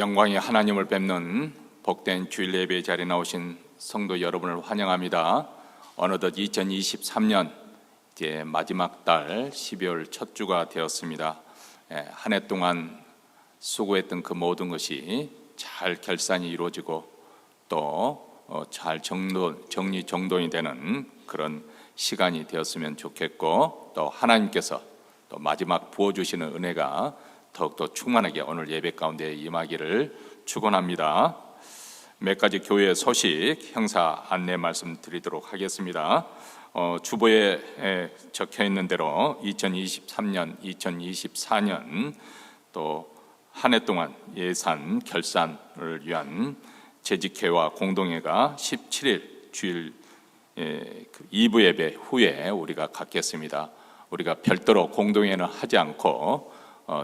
영광의 하나님을 뵙는 복된 주일 예배의 자리에 나오신 성도 여러분을 환영합니다. 어느덧 2023년 이제 마지막 달 12월 첫 주가 되었습니다. 한 해 동안 수고했던 그 모든 것이 잘 결산이 이루어지고 또 잘 정리정돈이 되는 그런 시간이 되었으면 좋겠고, 또 하나님께서 또 마지막 부어주시는 은혜가 더욱더 충만하게 오늘 예배 가운데 임하기를 축원합니다. 몇 가지 교회 소식 행사 안내 말씀드리도록 하겠습니다. 주보에 적혀 있는 대로 2023년, 2024년 또 한 해 동안 예산 결산을 위한 재직회와 공동회가 17일 주일 2부 예배 후에 우리가 갖겠습니다. 우리가 별도로 공동회는 하지 않고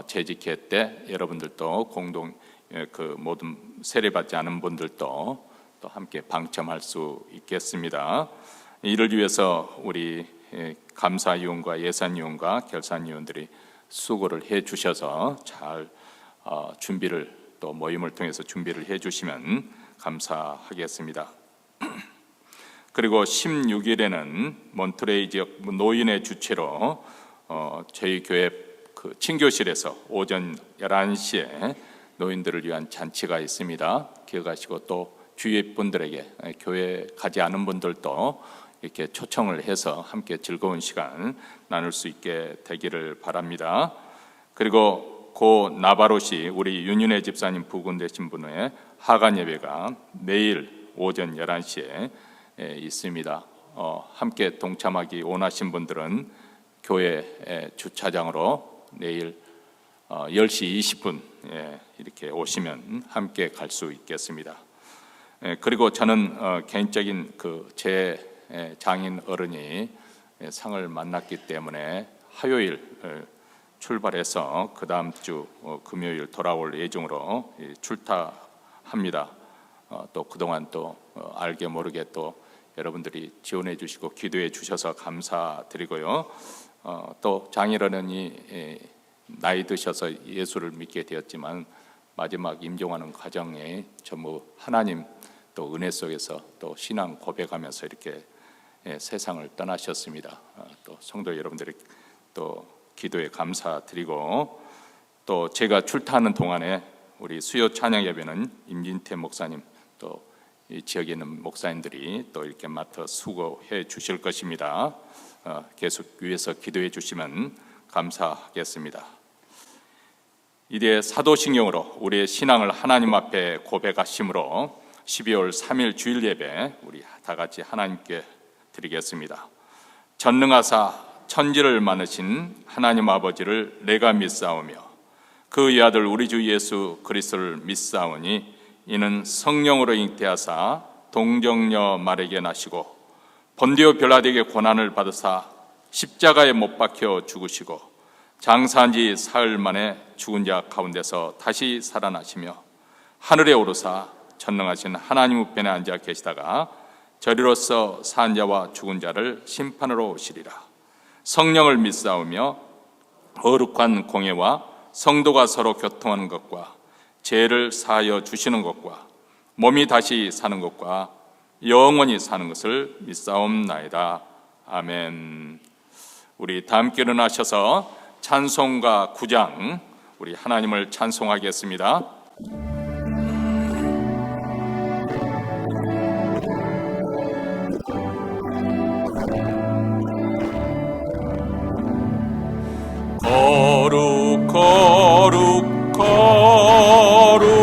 재직회 때 여러분들도 모든 세례받지 않은 분들도 또 함께 방청할 수 있겠습니다. 이를 위해서 우리 감사위원과 예산위원과 결산위원들이 수고를 해 주셔서 잘 준비를, 또 모임을 통해서 준비를 해 주시면 감사하겠습니다. 그리고 16일에는 몬트레이 지역 노인의 주최로 저희 교회 친교실에서 오전 11시에 노인들을 위한 잔치가 있습니다. 기억하시고 또 주위 분들에게, 교회 가지 않은 분들도 이렇게 초청을 해서 함께 즐거운 시간 나눌 수 있게 되기를 바랍니다. 그리고 고 나바로시 우리 윤윤혜 집사님 부군 되신 분의 하간 예배가 내일 오전 11시에 있습니다. 함께 동참하기 원하신 분들은 교회 주차장으로 내일 10시 20분 이렇게 오시면 함께 갈 수 있겠습니다. 그리고 저는 개인적인 제 장인 어른이 상을 만났기 때문에 화요일 출발해서 그 다음 주 금요일 돌아올 예정으로 출타합니다. 또 그동안 또 알게 모르게 또 여러분들이 지원해 주시고 기도해 주셔서 감사드리고요. 또 장인어른이 나이 드셔서 예수를 믿게 되었지만 마지막 임종하는 과정에 전부 하나님 또 은혜 속에서 또 신앙 고백하면서 이렇게 세상을 떠나셨습니다. 또 성도 여러분들이 또 기도에 감사드리고, 또 제가 출타하는 동안에 우리 수요 찬양 예배는 임진태 목사님 또 이 지역에 있는 목사님들이 또 이렇게 맡아 수고해 주실 것입니다. 계속 위해서 기도해 주시면 감사하겠습니다. 이제 사도신경으로 우리의 신앙을 하나님 앞에 고백하심으로 12월 3일 주일 예배 우리 다 같이 하나님께 드리겠습니다. 전능하사 천지를 만드신 하나님 아버지를 내가 믿사오며 그의 아들 우리 주 예수 그리스도를 믿사오니 이는 성령으로 잉태하사 동정녀 마리아에게 나시고 본디오 빌라도에게 고난을 받으사 십자가에 못 박혀 죽으시고 장사한 지 사흘 만에 죽은 자 가운데서 다시 살아나시며 하늘에 오르사 전능하신 하나님 우편에 앉아 계시다가 저리로서 산 자와 죽은 자를 심판으로 오시리라. 성령을 믿사오며 거룩한 공예와 성도가 서로 교통하는 것과 죄를 사하여 주시는 것과 몸이 다시 사는 것과 영원히 사는 것을 믿사옵나이다. 아멘. 우리 다 함께 일어나셔서 찬송가 9장 우리 하나님을 찬송하겠습니다. 거룩 거룩 거룩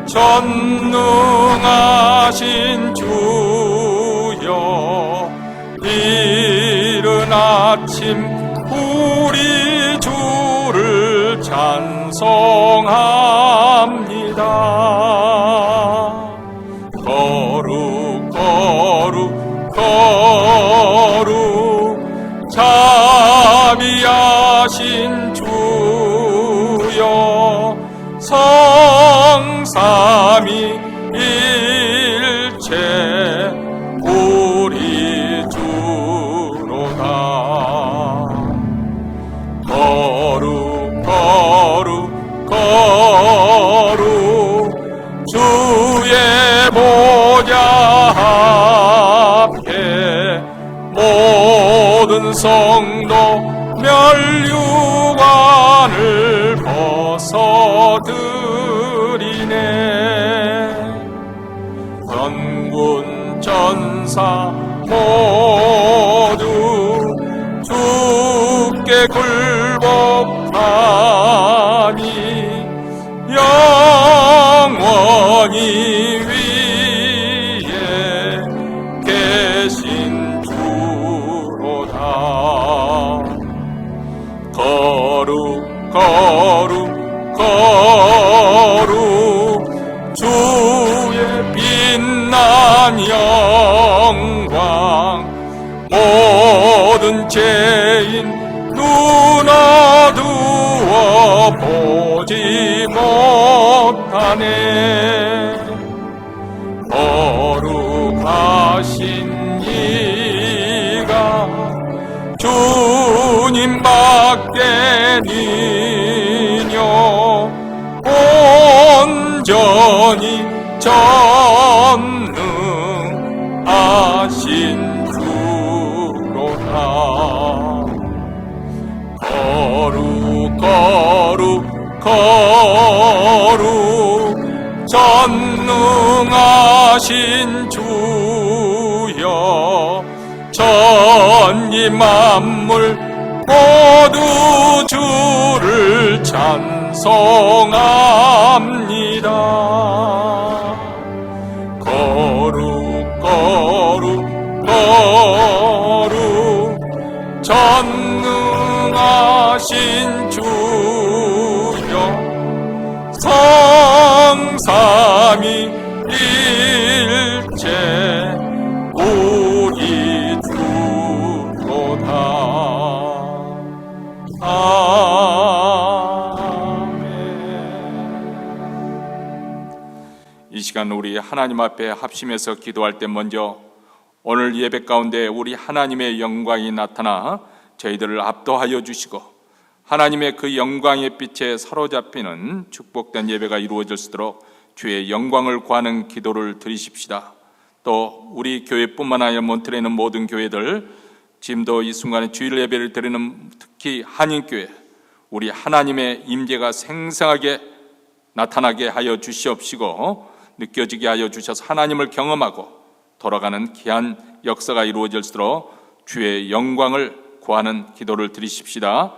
전능하신 주여, 이른 아침 우리 주를 찬송합니다. 거룩 거룩 거룩 자비하신 주여, 성삼위 일체 우리 주로다. 거룩 거룩 거룩 성도 멸류관을 벗어드리네. 전군 전사 모두 주께 굴복하니 영원히 위에 계신 주로다. 거룩 거룩 거룩 주의 빛난 영광, 모든 죄인 눈 어두워 보지 못하네. 거룩하신 이가 주님밖에 니뇨 온전히 전능하신 주로다. 거룩 거룩 거룩 전능하신 주여, 전이 만물 모두 주를 찬송합니다. 거룩 거룩 거룩 전능하신 주여, 성삼위일체 우리 주로다. 아멘. 이 시간 우리 하나님 앞에 합심해서 기도할 때 먼저 오늘 예배 가운데 우리 하나님의 영광이 나타나 저희들을 압도하여 주시고 하나님의 그 영광의 빛에 사로잡히는 축복된 예배가 이루어질 수 있도록 주의 영광을 구하는 기도를 드리십시다. 또 우리 교회뿐만 아니라 몬트레에 있는 모든 교회들, 지금도 이 순간에 주일 예배를 드리는 특히 한인교회, 우리 하나님의 임재가 생생하게 나타나게 하여 주시옵시고 느껴지게 하여 주셔서 하나님을 경험하고 돌아가는 귀한 역사가 이루어질 수 있도록 주의 영광을 구하는 기도를 드리십시다.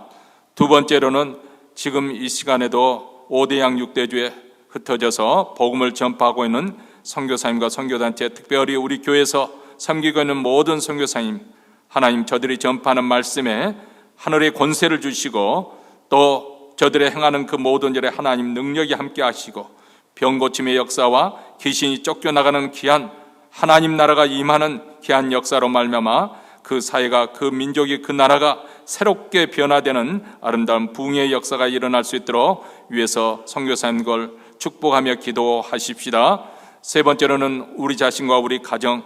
두 번째로는 지금 이 시간에도 5대양 6대주에 흩어져서 복음을 전파하고 있는 선교사님과 선교단체, 특별히 우리 교회에서 섬기고 있는 모든 선교사님, 하나님 저들이 전파하는 말씀에 하늘의 권세를 주시고 또 저들의 행하는 그 모든 일에 하나님 능력이 함께 하시고 병고침의 역사와 귀신이 쫓겨나가는 귀한 하나님 나라가 임하는 귀한 역사로 말미암아 그 사회가, 그 민족이, 그 나라가 새롭게 변화되는 아름다운 부흥의 역사가 일어날 수 있도록 위에서 선교사님 걸 축복하며 기도하십시다. 세 번째로는 우리 자신과 우리 가정,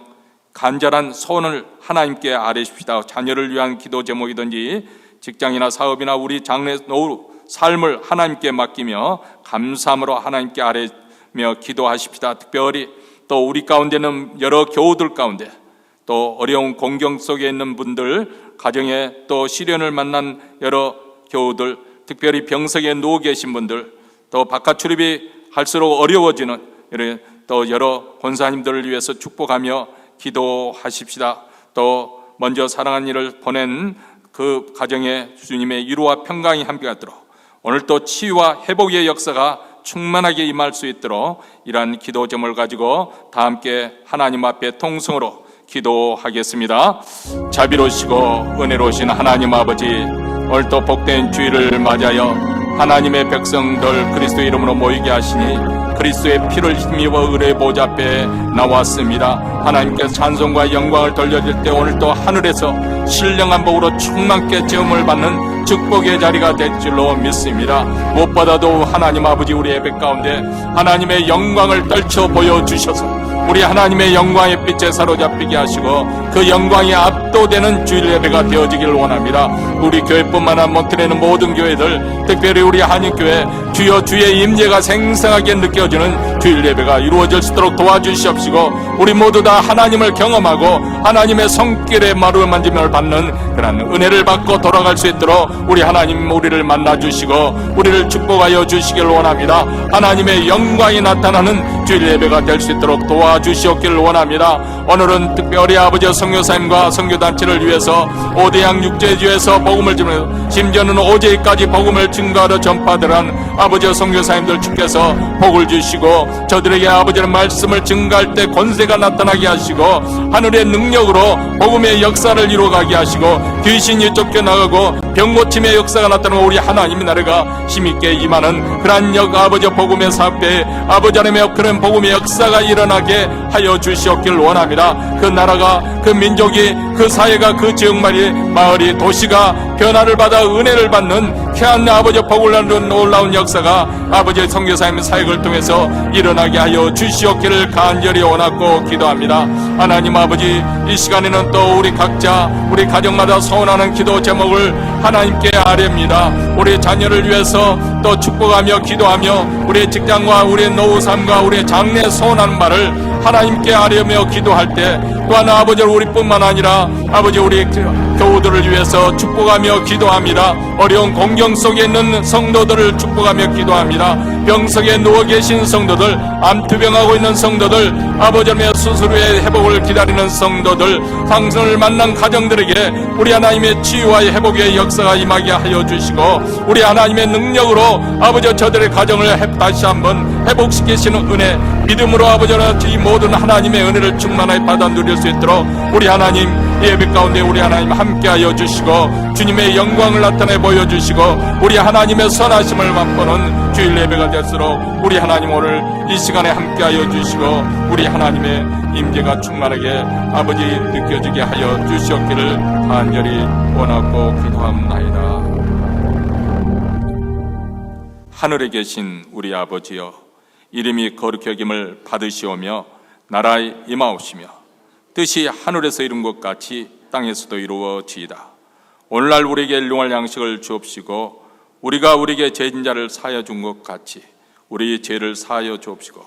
간절한 소원을 하나님께 아뢰십시다. 자녀를 위한 기도 제목이든지 직장이나 사업이나 우리 장래 노후 삶을 하나님께 맡기며 감사함으로 하나님께 아뢰며 기도하십시다. 특별히 또 우리 가운데는 여러 교우들 가운데 또 어려운 공경 속에 있는 분들, 가정에 또 시련을 만난 여러 교우들, 특별히 병석에 누워 계신 분들, 또 바깥 출입이 할수록 어려워지는 또 여러 권사님들을 위해서 축복하며 기도하십시다. 또 먼저 사랑하는 이를 보낸 그 가정에 주님의 위로와 평강이 함께하도록 오늘 또 치유와 회복의 역사가 충만하게 임할 수 있도록 이러한 기도 제목을 가지고 다 함께 하나님 앞에 통성으로 기도하겠습니다. 자비로우시고 은혜로우신 하나님 아버지, 오늘 또 복된 주일을 맞이하여 하나님의 백성들 그리스도의 이름으로 모이게 하시니 그리스도의 피를 힘입어 의뢰의 보좌 앞에 나왔습니다. 하나님께서 찬송과 영광을 돌려줄 때 오늘 또 하늘에서 신령한 복으로 충만케 체험을 받는 축복의 자리가 될 줄로 믿습니다. 무엇보다도 하나님 아버지, 우리 예배 가운데 하나님의 영광을 떨쳐 보여주셔서 우리 하나님의 영광의 빛에 사로잡히게 하시고 그 영광이 압도되는 주일 예배가 되어지길 원합니다. 우리 교회뿐만 아니라 몬트레는 모든 교회들, 특별히 우리 한인교회 주여 주의 임재가 생생하게 느껴지는 주일 예배가 이루어질 수 있도록 도와주시옵시고, 우리 모두 다 하나님을 경험하고 하나님의 손길에 마루만짐을 받는 그런 은혜를 받고 돌아갈 수 있도록 우리 하나님 우리를 만나주시고 우리를 축복하여 주시길 원합니다. 하나님의 영광이 나타나는 주일 예배가 될 수 있도록 도와주시옵기를 원합니다. 오늘은 특별히 아버지 선교사님과 선교단체를 위해서 오대양 육제주에서 복음을 전하며 심지어는 오제까지 복음을 증거하러 전파들한 아버지 선교사님들 주께서 복을 주시고 저들에게 아버지의 말씀을 증거할 때 권세가 나타나게 하시고 하늘의 능력으로 복음의 역사를 이루어가게 하시고 귀신이 쫓겨나가고 병고침의 역사가 나타나고 우리 하나님의 나라가 힘있게 임하는 그러한 아버지 복음의 사업에 아버지 하나님의 그런 복음의 역사가 일어나게 하여 주시옵기를 원합니다. 그 나라가, 그 민족이, 그 사회가, 그 지역말이, 마을이, 도시가 변화를 받아 은혜를 받는 귀한 아버지 복을 나누는 놀라운 역사가 아버지의 선교사님 사역을 통해서 일어나게 하여 주시옵기를 간절히 원하고 기도합니다. 하나님 아버지, 이 시간에는 또 우리 각자 우리 가정마다 소원하는 기도 제목을 하나님께 아뢰입니다. 우리 자녀를 위해서 또 축복하며 기도하며 우리 직장과 우리 노후 삶과 우리 장래 소원하는 말을 하나님께 아뢰며 기도할 때 또한 아버지 우리뿐만 아니라 아버지 우리 교우들을 위해서 축복하며 기도합니다. 어려운 공경 속에 있는 성도들을 축복하며 기도합니다. 병석에 누워 계신 성도들, 암투병하고 있는 성도들, 아버지의 수술 후에 회복을 기다리는 성도들, 상승을 만난 가정들에게 우리 하나님의 치유와 회복의 역사가 임하게 하여 주시고 우리 하나님의 능력으로 아버지 저들의 가정을 다시 한번 회복시키시는 은혜, 믿음으로 아버지와 이 모든 하나님의 은혜를 충만하게 받아 누릴 수 있도록 우리 하나님 예배 가운데 우리 하나님 함께하여 주시고 주님의 영광을 나타내 보여주시고 우리 하나님의 선하심을 맛보는 주일 예배가 될수록 우리 하나님 오늘 이 시간에 함께하여 주시고 우리 하나님의 임재가 충만하게 아버지 느껴지게 하여 주시옵기를 간절히 원하고 기도합나이다. 하늘에 계신 우리 아버지여, 이름이 거룩히 여김을 받으시오며 나라에 임하옵시며 뜻이 하늘에서 이룬 것 같이 땅에서도 이루어지이다. 오늘날 우리에게 일용할 양식을 주옵시고 우리가 우리에게 죄진 자를 사하여 준 것 같이 우리 죄를 사하여 주옵시고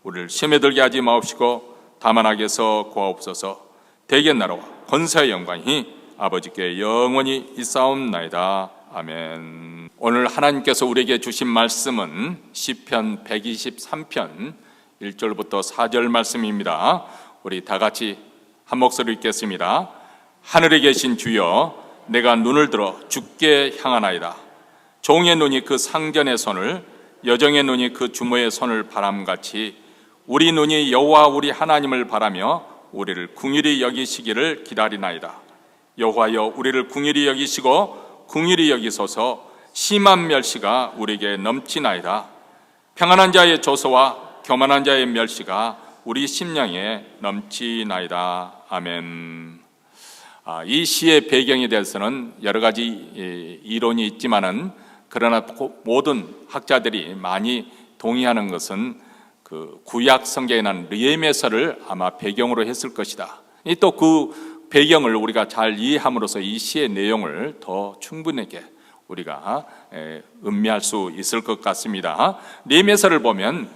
우리를 시험에 들게 하지 마옵시고 다만 악에서 구하옵소서. 대개 나라와 권세의 영광이 아버지께 영원히 있사옵나이다. 아멘. 오늘 하나님께서 우리에게 주신 말씀은 시편 123편 1절부터 4절 말씀입니다. 우리 다 같이 한 목소리 읽겠습니다. 하늘에 계신 주여, 내가 눈을 들어 주께 향하나이다. 종의 눈이 그 상전의 손을, 여정의 눈이 그 주모의 손을 바람같이 우리 눈이 여호와 우리 하나님을 바라며 우리를 궁일이 여기시기를 기다리나이다. 여호와여, 우리를 궁일이 여기시고 궁일이 여기소서. 심한 멸시가 우리에게 넘치나이다. 평안한 자의 조소와 교만한 자의 멸시가 우리 심령에 넘치나이다. 아멘. 이 시의 배경에 대해서는 여러 가지 이론이 있지만은 그러나 모든 학자들이 많이 동의하는 것은 그 구약 성경에 난 느헤미야서를 아마 배경으로 했을 것이다. 또 그 배경을 우리가 잘 이해함으로써 이 시의 내용을 더 충분하게 우리가 음미할 수 있을 것 같습니다. 느헤미야서를 보면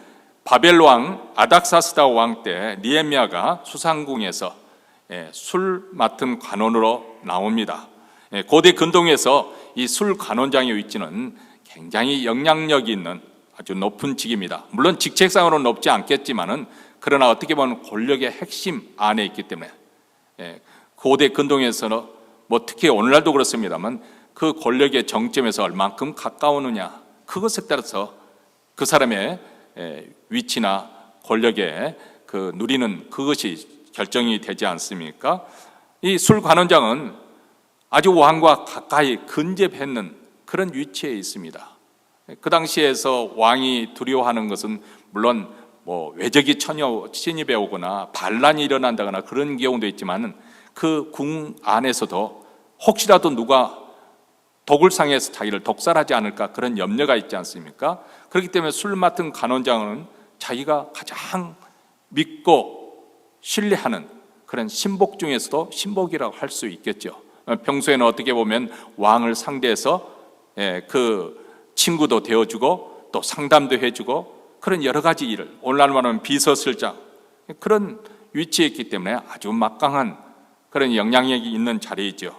바벨 왕 아닥사스다 왕 때 느헤미야가 수상궁에서 술 맡은 관원으로 나옵니다. 고대 근동에서 이 술 관원장의 위치는 굉장히 영향력이 있는 아주 높은 직입니다. 물론 직책상으로는 높지 않겠지만은 그러나 어떻게 보면 권력의 핵심 안에 있기 때문에 고대 근동에서는 뭐 특히 오늘날도 그렇습니다만 그 권력의 정점에서 얼만큼 가까우느냐, 그것에 따라서 그 사람의 위치나 권력에 그 누리는 그것이 결정이 되지 않습니까? 이 술 관원장은 아주 왕과 가까이 근접했는 그런 위치에 있습니다. 그 당시에서 왕이 두려워하는 것은 물론 뭐 외적이 침입해 오거나 반란이 일어난다거나 그런 경우도 있지만 그 궁 안에서도 혹시라도 누가 독을 상해서 자기를 독살하지 않을까 그런 염려가 있지 않습니까? 그렇기 때문에 술 맡은 관원장은 자기가 가장 믿고 신뢰하는 그런 신복 중에서도 신복이라고 할 수 있겠죠. 평소에는 어떻게 보면 왕을 상대해서 그 친구도 되어주고 또 상담도 해주고 그런 여러 가지 일을, 오늘날 말하면 비서실장, 그런 위치에 있기 때문에 아주 막강한 그런 영향력이 있는 자리이죠.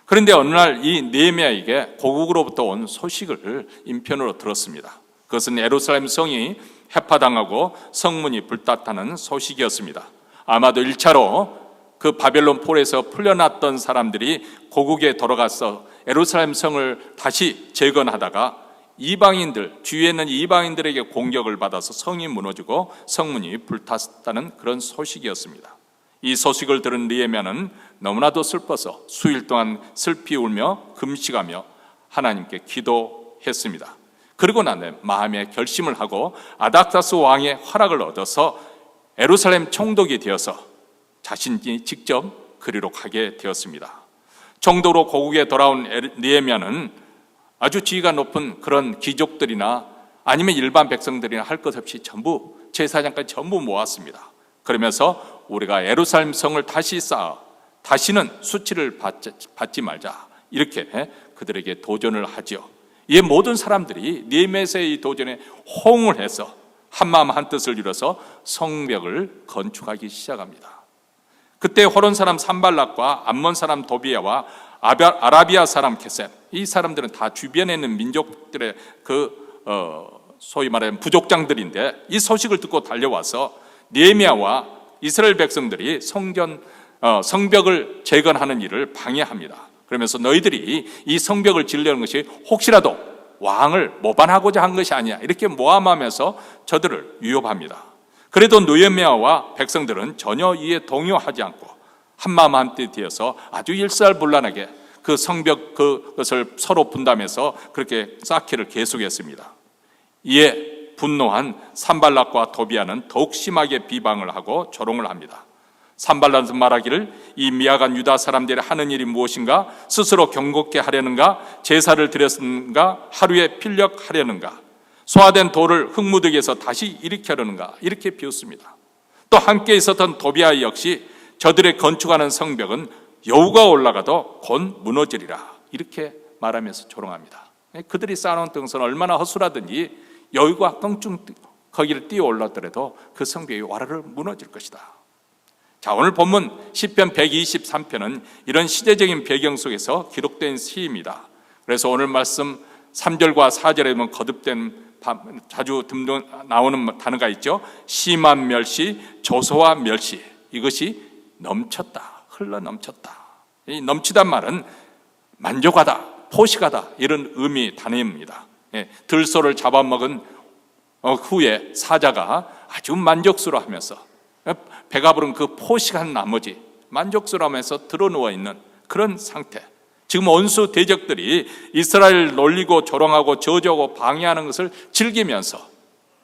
그런데 어느 날 이 느헤미야에게 고국으로부터 온 소식을 인편으로 들었습니다. 그것은 예루살렘 성이 해파당하고 성문이 불탔다는 소식이었습니다. 아마도 1차로 그 바벨론 폴에서 풀려났던 사람들이 고국에 돌아가서 예루살렘 성을 다시 재건하다가 이방인들, 주위에 있는 이방인들에게 공격을 받아서 성이 무너지고 성문이 불탔다는 그런 소식이었습니다. 이 소식을 들은 느헤미야는 너무나도 슬퍼서 수일 동안 슬피 울며 금식하며 하나님께 기도했습니다. 그리고 난 마음에 결심을 하고 아닥사스 왕의 허락을 얻어서 예루살렘 총독이 되어서 자신이 직접 그리로 가게 되었습니다. 총독으로 고국에 돌아온 느헤미야는 아주 지위가 높은 그런 귀족들이나 아니면 일반 백성들이나 할 것 없이 전부 제사장까지 전부 모았습니다. 그러면서 우리가 예루살렘 성을 다시 쌓아 다시는 수치를 받지 말자, 이렇게 그들에게 도전을 하죠. 이 모든 사람들이 느헤미야의 이 도전에 호응을 해서 한마음 한뜻을 이뤄서 성벽을 건축하기 시작합니다. 그때 호론 사람 산발락과 암몬 사람 도비야와 아라비아 사람 게셈, 이 사람들은 다 주변에 있는 민족들의 소위 말하는 부족장들인데 이 소식을 듣고 달려와서 느헤미야와 이스라엘 백성들이 성벽을 재건하는 일을 방해합니다. 그러면서 너희들이 이 성벽을 지으려는 것이 혹시라도 왕을 모반하고자 한 것이 아니야, 이렇게 모함하면서 저들을 위협합니다. 그래도 느헤미야와 백성들은 전혀 이에 동요하지 않고 한마음 한뜻 되어서 아주 일사불란하게 그 성벽 그것을 서로 분담해서 그렇게 쌓기를 계속했습니다. 이에 분노한 산발락과 도비야는 더욱 심하게 비방을 하고 조롱을 합니다. 산발락은 말하기를 이 미약한 유다 사람들이 하는 일이 무엇인가? 스스로 경고케 하려는가? 제사를 드렸는가? 하루에 필력하려는가? 소화된 돌을 흙무더기에서 다시 일으키려는가? 이렇게 비웃습니다. 또 함께 있었던 도비야 역시 저들의 건축하는 성벽은 여우가 올라가도 곧 무너지리라, 이렇게 말하면서 조롱합니다. 그들이 쌓아놓은 등선 얼마나 허술하든지 여우가 껑충 거기를 뛰어 올랐더라도 그 성벽이 와르르 무너질 것이다. 자, 오늘 본문 시편 123편은 이런 시대적인 배경 속에서 기록된 시입니다. 그래서 오늘 말씀 3절과 4절에 보면 거듭된 자주 나오는 단어가 있죠. 심한 멸시, 조소와 멸시, 이것이 넘쳤다, 흘러 넘쳤다. 이 넘치단 말은 만족하다, 포식하다, 이런 의미 단어입니다. 들소를 잡아먹은 후에 사자가 아주 만족스러워하면서 배가 부른 그 포식한 나머지 만족스러워하면서 드러누워있는 그런 상태. 지금 원수 대적들이 이스라엘을 놀리고 조롱하고 저주하고 방해하는 것을 즐기면서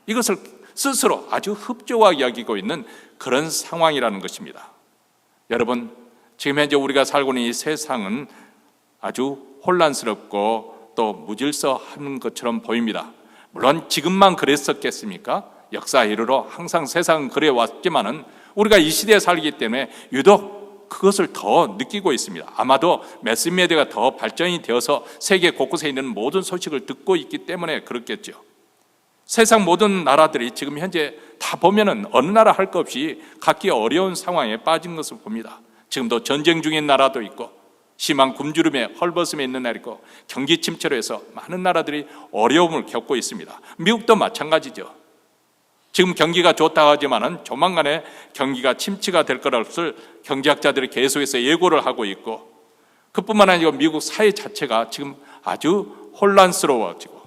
이것을 스스로 아주 흡족하게 여기고 있는 그런 상황이라는 것입니다. 여러분, 지금 현재 우리가 살고 있는 이 세상은 아주 혼란스럽고 또 무질서한 것처럼 보입니다. 물론 지금만 그랬었겠습니까? 역사 이르러 항상 세상은 그래왔지만은 우리가 이 시대에 살기 때문에 유독 그것을 더 느끼고 있습니다. 아마도 매스미디어가 더 발전이 되어서 세계 곳곳에 있는 모든 소식을 듣고 있기 때문에 그렇겠죠. 세상 모든 나라들이 지금 현재 다 보면은 어느 나라 할 것 없이 갖기 어려운 상황에 빠진 것을 봅니다. 지금도 전쟁 중인 나라도 있고 심한 굶주림에 헐벗음에 있는 나라도 있고 경기 침체로 해서 많은 나라들이 어려움을 겪고 있습니다. 미국도 마찬가지죠. 지금 경기가 좋다고 하지만은 조만간에 경기가 침체가 될 것을 경제학자들이 계속해서 예고를 하고 있고, 그뿐만 아니고 미국 사회 자체가 지금 아주 혼란스러워지고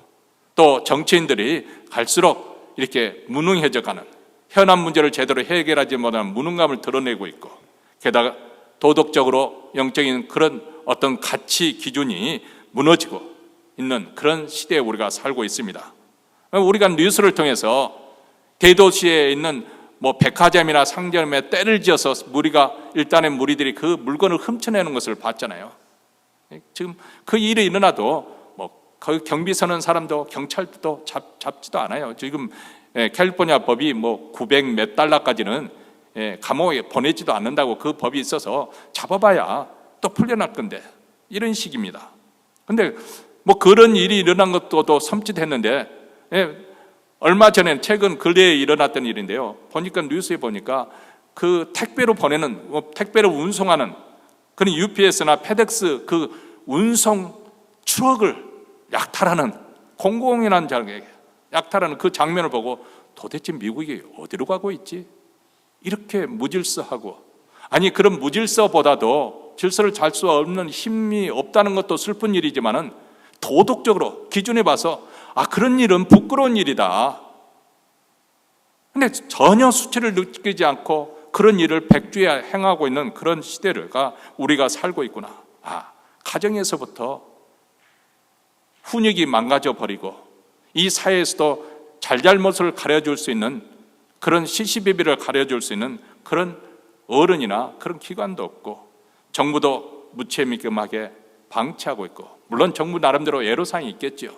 또 정치인들이 갈수록 이렇게 무능해져가는, 현안 문제를 제대로 해결하지 못하는 무능감을 드러내고 있고, 게다가 도덕적으로 영적인 그런 어떤 가치 기준이 무너지고 있는 그런 시대에 우리가 살고 있습니다. 우리가 뉴스를 통해서 대도시에 있는 백화점이나 상점에 때를 지어서 일단의 무리들이 그 물건을 훔쳐내는 것을 봤잖아요. 지금 그 일이 일어나도 거기 경비 서는 사람도 경찰도 잡지도 않아요. 지금 캘리포니아 법이 뭐 900 몇 달러까지는 감옥에 보내지도 않는다고 그 법이 있어서 잡아봐야 또 풀려날 건데, 이런 식입니다. 근데 뭐 그런 일이 일어난 것도 또 섬찟했는데, 얼마 전에 최근 근래에 일어났던 일인데요. 보니까 뉴스에 보니까 그 택배로 보내는, 택배로 운송하는 그런 UPS나 페덱스 그 운송 트럭을 약탈하는, 공공연한 장에 약탈하는 그 장면을 보고 도대체 미국이 어디로 가고 있지? 이렇게 무질서하고, 아니 그런 무질서보다도 질서를 잘 수 없는 힘이 없다는 것도 슬픈 일이지만은 도덕적으로 기준해 봐서 그런 일은 부끄러운 일이다. 근데 전혀 수치를 느끼지 않고 그런 일을 백주에 행하고 있는 그런 시대가 우리가 살고 있구나. 가정에서부터 훈육이 망가져 버리고 이 사회에서도 잘잘못을 가려줄 수 있는 그런 시시비비를 가려줄 수 있는 그런 어른이나 그런 기관도 없고, 정부도 무책임하게 방치하고 있고, 물론 정부 나름대로 애로사항이 있겠죠.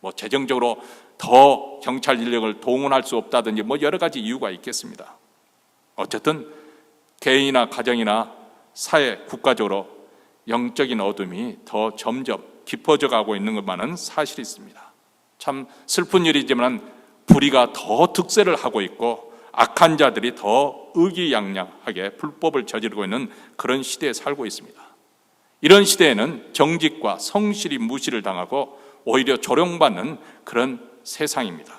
뭐 재정적으로 더 경찰 인력을 동원할 수 없다든지 뭐 여러 가지 이유가 있겠습니다. 어쨌든 개인이나 가정이나 사회, 국가적으로 영적인 어둠이 더 점점 깊어져 가고 있는 것만은 사실이 있습니다. 참 슬픈 일이지만 불의가 더 득세를 하고 있고 악한 자들이 더 의기양양하게 불법을 저지르고 있는 그런 시대에 살고 있습니다. 이런 시대에는 정직과 성실이 무시를 당하고 오히려 조롱받는 그런 세상입니다.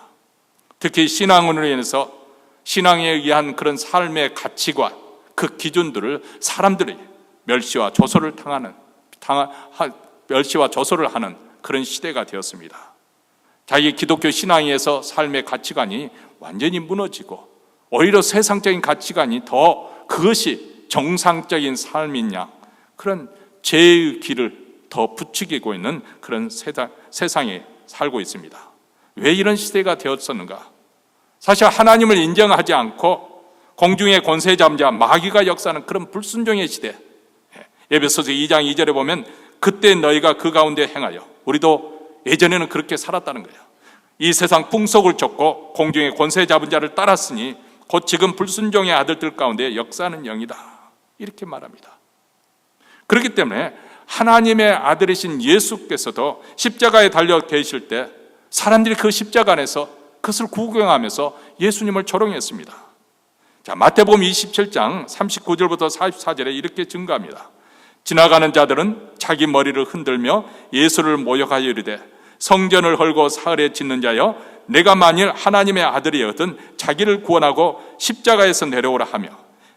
특히 신앙으로 인해서 신앙에 의한 그런 삶의 가치관, 그 기준들을 사람들이 멸시와 조소를 하는 그런 시대가 되었습니다. 자기 기독교 신앙에서 삶의 가치관이 완전히 무너지고 오히려 세상적인 가치관이 더 그것이 정상적인 삶이냐, 그런 죄의 길을 더 부추기고 있는 그런 세상에 살고 있습니다. 왜 이런 시대가 되었었는가? 사실 하나님을 인정하지 않고 공중의 권세 잡은 자 마귀가 역사하는 그런 불순종의 시대, 에베소서 2장 2절에 보면 그때 너희가 그 가운데 행하여, 우리도 예전에는 그렇게 살았다는 거예요. 이 세상 풍속을 쫓고 공중의 권세 잡은 자를 따랐으니 곧 지금 불순종의 아들들 가운데 역사하는 영이다, 이렇게 말합니다. 그렇기 때문에 하나님의 아들이신 예수께서도 십자가에 달려 계실 때 사람들이 그 십자가 안에서 그것을 구경하면서 예수님을 조롱했습니다. 자, 마태복음 27장 39절부터 44절에 이렇게 증거합니다. 지나가는 자들은 자기 머리를 흔들며 예수를 모욕하여 이르되, 성전을 헐고 사흘에 짓는 자여, 내가 만일 하나님의 아들이었든 자기를 구원하고 십자가에서 내려오라 하며,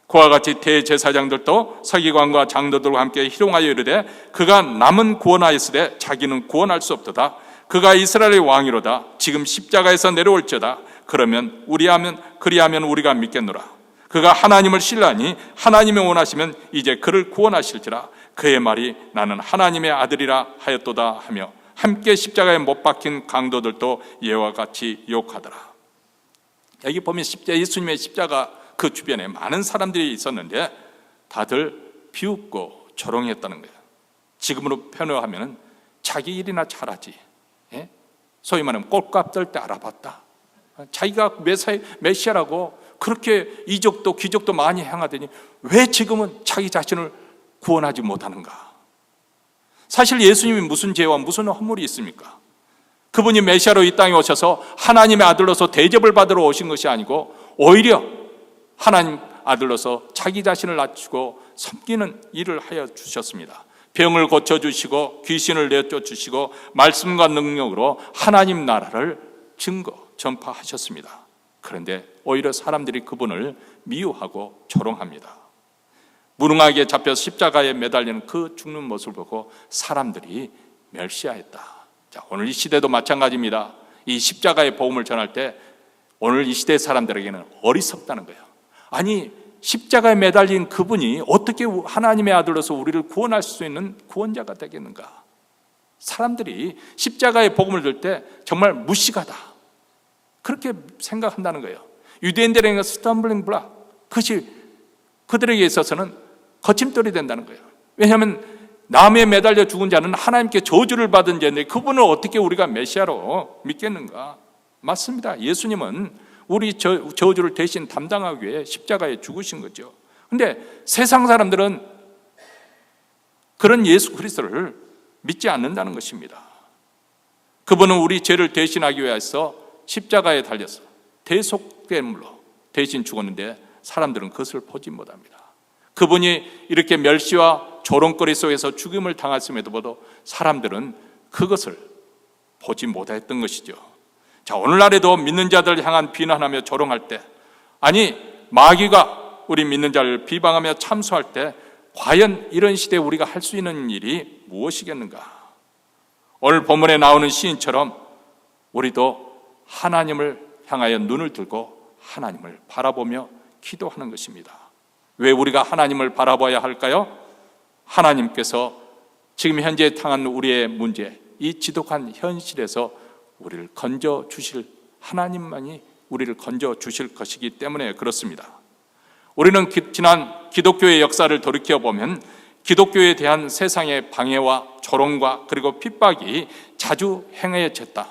그와 같이 대제사장들도 서기관과 장로들과 함께 희롱하여 이르되, 그가 남은 구원하였으되 자기는 구원할 수 없도다. 그가 이스라엘의 왕이로다. 지금 십자가에서 내려올지어다. 그리하면 우리가 믿겠노라. 그가 하나님을 신뢰하니 하나님이 원하시면 이제 그를 구원하실지라. 그의 말이 나는 하나님의 아들이라 하였도다 하며 함께 십자가에 못 박힌 강도들도 이와 같이 욕하더라. 여기 보면 예수님의 십자가 그 주변에 많은 사람들이 있었는데 다들 비웃고 조롱했다는 거예요. 지금으로 표현하면 자기 일이나 잘하지, 소위 말하면 꼴값 들 때 알아봤다. 자기가 메시아라고 그렇게 이적도 기적도 많이 행하더니 왜 지금은 자기 자신을 구원하지 못하는가? 사실 예수님이 무슨 죄와 무슨 허물이 있습니까? 그분이 메시아로 이 땅에 오셔서 하나님의 아들로서 대접을 받으러 오신 것이 아니고 오히려 하나님 아들로서 자기 자신을 낮추고 섬기는 일을 하여 주셨습니다. 병을 고쳐주시고 귀신을 내쫓으시고 말씀과 능력으로 하나님 나라를 전파하셨습니다. 그런데 오히려 사람들이 그분을 미워하고 조롱합니다. 무능하게 잡혀서 십자가에 매달리는 그 죽는 모습을 보고 사람들이 멸시하였다. 자, 오늘 이 시대도 마찬가지입니다. 이 십자가의 복음을 전할 때 오늘 이 시대 사람들에게는 어리석다는 거예요. 아니, 십자가에 매달린 그분이 어떻게 하나님의 아들로서 우리를 구원할 수 있는 구원자가 되겠는가? 사람들이 십자가의 복음을 들 때 정말 무식하다, 그렇게 생각한다는 거예요. 유대인들에게는 스탬블링 블락, 그것이 그들에게 있어서는 거침돌이 된다는 거예요. 왜냐하면 나무에 매달려 죽은 자는 하나님께 저주를 받은 자인데 그분을 어떻게 우리가 메시아로 믿겠는가? 맞습니다. 예수님은 우리 저주를 대신 담당하기 위해 십자가에 죽으신 거죠. 근데 세상 사람들은 그런 예수 그리스도를 믿지 않는다는 것입니다. 그분은 우리 죄를 대신하기 위해서 십자가에 달려서 대속됨으로 대신 죽었는데 사람들은 그것을 보지 못합니다. 그분이 이렇게 멸시와 조롱거리 속에서 죽임을 당했음에도 사람들은 그것을 보지 못했던 것이죠. 자, 오늘날에도 믿는 자들 향한 비난하며 조롱할 때, 아니 마귀가 우리 믿는 자를 비방하며 참소할 때 과연 이런 시대에 우리가 할 수 있는 일이 무엇이겠는가? 오늘 본문에 나오는 시인처럼 우리도 하나님을 향하여 눈을 들고 하나님을 바라보며 기도하는 것입니다. 왜 우리가 하나님을 바라봐야 할까요? 하나님께서 지금 현재 당한 우리의 문제, 이 지독한 현실에서 우리를 건져 주실, 하나님만이 우리를 건져 주실 것이기 때문에 그렇습니다. 우리는 지난 기독교의 역사를 돌이켜보면 기독교에 대한 세상의 방해와 조롱과 그리고 핍박이 자주 행해졌다.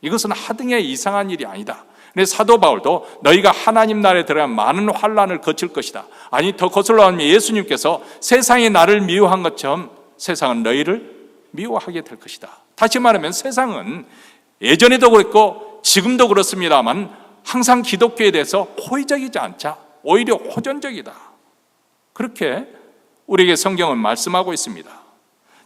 이것은 하등의 이상한 일이 아니다. 근데 사도 바울도 너희가 하나님 나라에 들어가면 많은 환난을 거칠 것이다. 아니 더 거슬러 가면 예수님께서 세상이 나를 미워한 것처럼 세상은 너희를 미워하게 될 것이다. 다시 말하면 세상은 예전에도 그랬고 지금도 그렇습니다만 항상 기독교에 대해서 호의적이지 않자 오히려 호전적이다. 그렇게 우리에게 성경은 말씀하고 있습니다.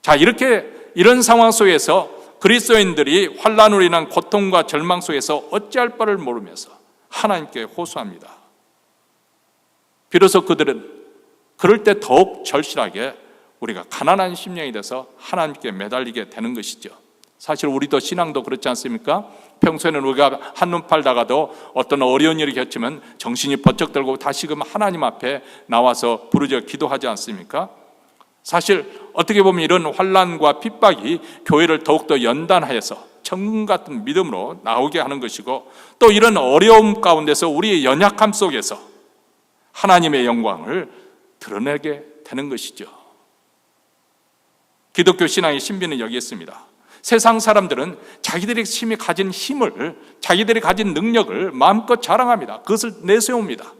자, 이런 상황 속에서 그리스도인들이 환난으로 인한 고통과 절망 속에서 어찌할 바를 모르면서 하나님께 호소합니다. 비로소 그들은 그럴 때 더욱 절실하게 우리가 가난한 심령이 돼서 하나님께 매달리게 되는 것이죠. 사실 우리도 신앙도 그렇지 않습니까? 평소에는 우리가 한눈 팔다가도 어떤 어려운 일이 겹치면 정신이 번쩍 들고 다시금 하나님 앞에 나와서 부르짖어 기도하지 않습니까? 사실 어떻게 보면 이런 환난과 핍박이 교회를 더욱더 연단하여서 천군 같은 믿음으로 나오게 하는 것이고, 또 이런 어려움 가운데서 우리의 연약함 속에서 하나님의 영광을 드러내게 되는 것이죠. 기독교 신앙의 신비는 여기 있습니다. 세상 사람들은 자기들이 심히 가진 힘을, 자기들이 가진 능력을 마음껏 자랑합니다. 그것을 내세웁니다.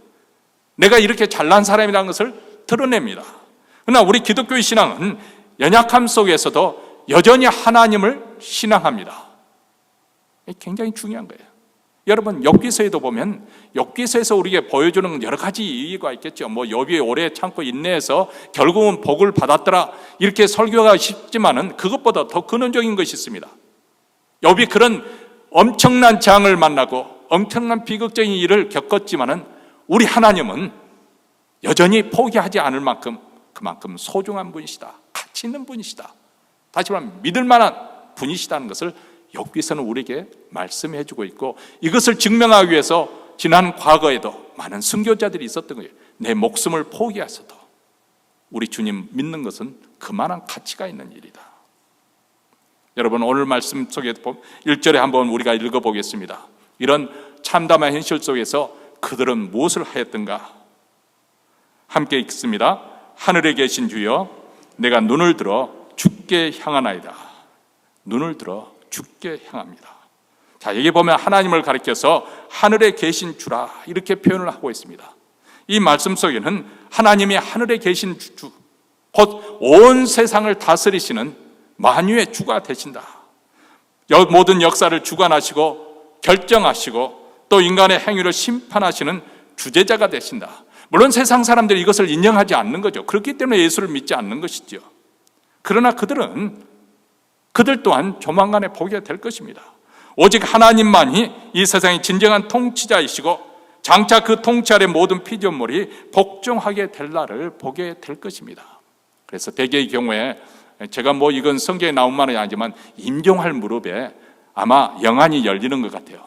내가 이렇게 잘난 사람이라는 것을 드러냅니다. 그러나 우리 기독교의 신앙은 연약함 속에서도 여전히 하나님을 신앙합니다. 굉장히 중요한 거예요. 여러분, 욥기서에도 보면 욥기서에서 우리에게 보여주는 여러 가지 이유가 있겠죠. 욥이 오래 참고 인내해서 결국은 복을 받았더라, 이렇게 설교가 쉽지만은 그것보다 더 근원적인 것이 있습니다. 욥이 그런 엄청난 재앙을 만나고 엄청난 비극적인 일을 겪었지만은 우리 하나님은 여전히 포기하지 않을 만큼 그만큼 소중한 분이시다, 가치 있는 분이시다, 다시 말하면 믿을 만한 분이시다는 것을 욥기서는 우리에게 말씀해 주고 있고, 이것을 증명하기 위해서 지난 과거에도 많은 순교자들이 있었던 거예요. 내 목숨을 포기하셔도 우리 주님 믿는 것은 그만한 가치가 있는 일이다. 여러분, 오늘 말씀 속에 1절에 한번 우리가 읽어보겠습니다. 이런 참담한 현실 속에서 그들은 무엇을 하였던가? 함께 읽습니다. 하늘에 계신 주여, 내가 눈을 들어 주께 향하나이다. 눈을 들어 주께 향합니다. 자, 여기 보면 하나님을 가리켜서 하늘에 계신 주라 이렇게 표현을 하고 있습니다. 이 말씀 속에는 하나님이 하늘에 계신 주, 곧 온 세상을 다스리시는 만유의 주가 되신다. 모든 역사를 주관하시고 결정하시고 또 인간의 행위를 심판하시는 주재자가 되신다. 물론 세상 사람들이 이것을 인정하지 않는 거죠. 그렇기 때문에 예수를 믿지 않는 것이죠. 그러나 그들 또한 조만간에 보게 될 것입니다. 오직 하나님만이 이 세상의 진정한 통치자이시고 장차 그 통치 아래 모든 피조물이 복종하게 될 날을 보게 될 것입니다. 그래서 대개의 경우에 제가 이건 성경에 나온 말은 아니지만 임종할 무렵에 아마 영안이 열리는 것 같아요.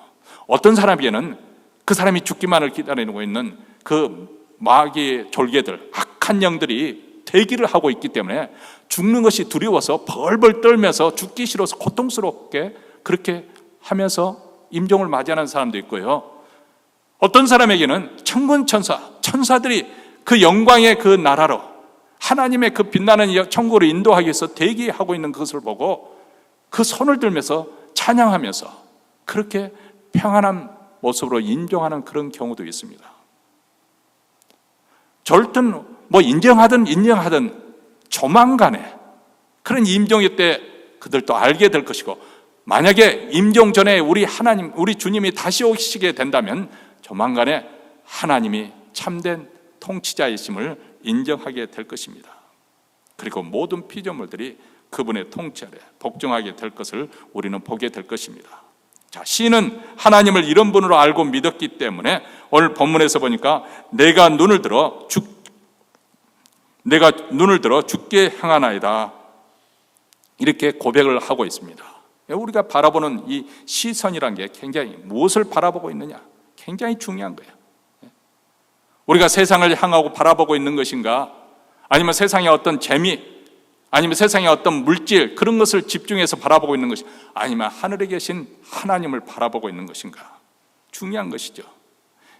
어떤 사람에게는 그 사람이 죽기만을 기다리고 있는 그 마귀의 졸개들, 악한 영들이 대기를 하고 있기 때문에 죽는 것이 두려워서 벌벌 떨면서 죽기 싫어서 고통스럽게 그렇게 하면서 임종을 맞이하는 사람도 있고요. 어떤 사람에게는 천사들이 그 영광의 그 나라로 하나님의 그 빛나는 천국으로 인도하기 위해서 대기하고 있는 것을 보고 그 손을 들면서 찬양하면서 그렇게 평안한 모습으로 인정하는 그런 경우도 있습니다. 절든 인정하든 조만간에 그런 임종의 때 그들도 알게 될 것이고, 만약에 임종 전에 우리 주님이 다시 오시게 된다면 조만간에 하나님이 참된 통치자이심을 인정하게 될 것입니다. 그리고 모든 피조물들이 그분의 통치 아래 복종하게 될 것을 우리는 보게 될 것입니다. 자, 시인은 하나님을 이런 분으로 알고 믿었기 때문에 오늘 본문에서 보니까 내가 눈을 들어 주께 향하나이다, 이렇게 고백을 하고 있습니다. 우리가 바라보는 이 시선이란 게 굉장히, 무엇을 바라보고 있느냐, 굉장히 중요한 거예요. 우리가 세상을 향하고 바라보고 있는 것인가, 아니면 세상의 어떤 재미, 아니면 세상의 어떤 물질, 그런 것을 집중해서 바라보고 있는 것이, 아니면 하늘에 계신 하나님을 바라보고 있는 것인가, 중요한 것이죠.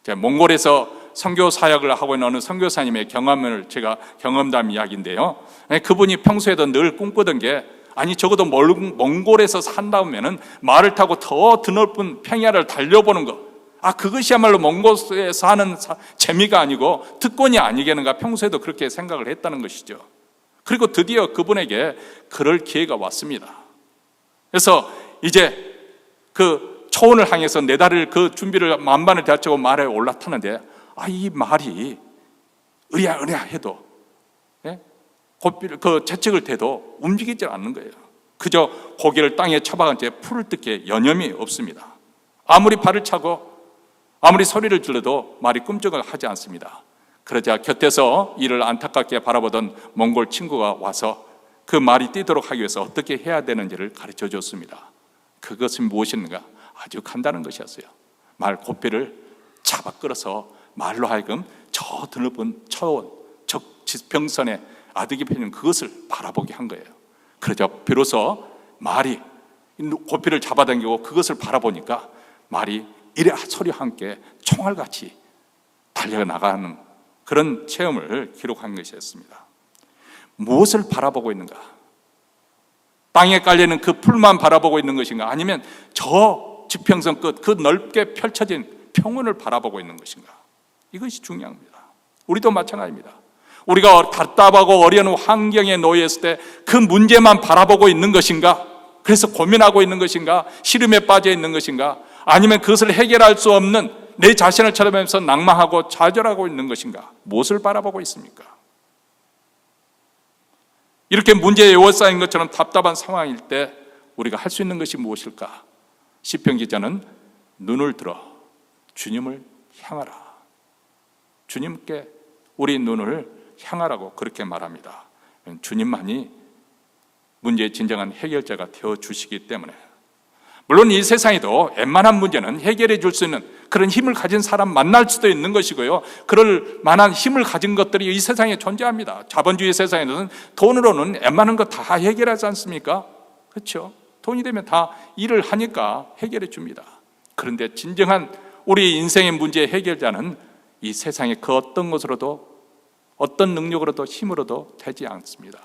제가 몽골에서 선교 사역을 하고 있는 어느 선교사님의 경험을 제가 경험담 이야기인데요, 그분이 평소에도 늘 꿈꾸던 게, 아니 적어도 몽골에서 산다면은 말을 타고 더 드넓은 평야를 달려보는 것, 그것이야말로 몽골에 사는 재미가 아니고 특권이 아니겠는가, 평소에도 그렇게 생각을 했다는 것이죠. 그리고 드디어 그분에게 그럴 기회가 왔습니다. 그래서 이제 그 초원을 향해서 네 다리를, 그 준비를 만반을 다치고 말에 올라타는데, 이 말이 으랴으랴 해도, 그 채찍을 대도 움직이지 않는 거예요. 그저 고개를 땅에 처박은 채 풀을 뜯게 여념이 없습니다. 아무리 발을 차고 아무리 소리를 질러도 말이 꿈쩍을 하지 않습니다. 그러자 곁에서 이를 안타깝게 바라보던 몽골 친구가 와서 그 말이 뛰도록 하기 위해서 어떻게 해야 되는지를 가르쳐 줬습니다. 그것은 무엇인가? 아주 간단한 것이었어요. 말 고삐를 잡아 끌어서 말로 하여금 저 드넓은 초원, 저 지평선에 아득이 펴는 그것을 바라보게 한 거예요. 그러자 비로소 말이 고삐를 잡아당기고 그것을 바라보니까 말이 이래 소리와 함께 총알같이 달려나가는 그런 체험을 기록한 것이었습니다. 무엇을 바라보고 있는가? 땅에 깔리는 그 풀만 바라보고 있는 것인가? 아니면 저 지평선 끝, 그 넓게 펼쳐진 평원을 바라보고 있는 것인가? 이것이 중요합니다. 우리도 마찬가지입니다. 우리가 답답하고 어려운 환경에 놓여 있을 때 그 문제만 바라보고 있는 것인가? 그래서 고민하고 있는 것인가? 시름에 빠져 있는 것인가? 아니면 그것을 해결할 수 없는 내 자신을 쳐다보면서 낭망하고 좌절하고 있는 것인가? 무엇을 바라보고 있습니까? 이렇게 문제에 에워싸인 것처럼 답답한 상황일 때 우리가 할 수 있는 것이 무엇일까? 시편 기자는 눈을 들어 주님을 향하라, 주님께 우리 눈을 향하라고 그렇게 말합니다. 주님만이 문제의 진정한 해결자가 되어주시기 때문에. 물론 이 세상에도 웬만한 문제는 해결해 줄 수 있는 그런 힘을 가진 사람 만날 수도 있는 것이고요, 그럴 만한 힘을 가진 것들이 이 세상에 존재합니다. 자본주의 세상에는 돈으로는 웬만한 거 다 해결하지 않습니까? 그렇죠? 돈이 되면 다 일을 하니까 해결해 줍니다. 그런데 진정한 우리 인생의 문제의 해결자는 이 세상의 그 어떤 것으로도, 어떤 능력으로도 힘으로도 되지 않습니다.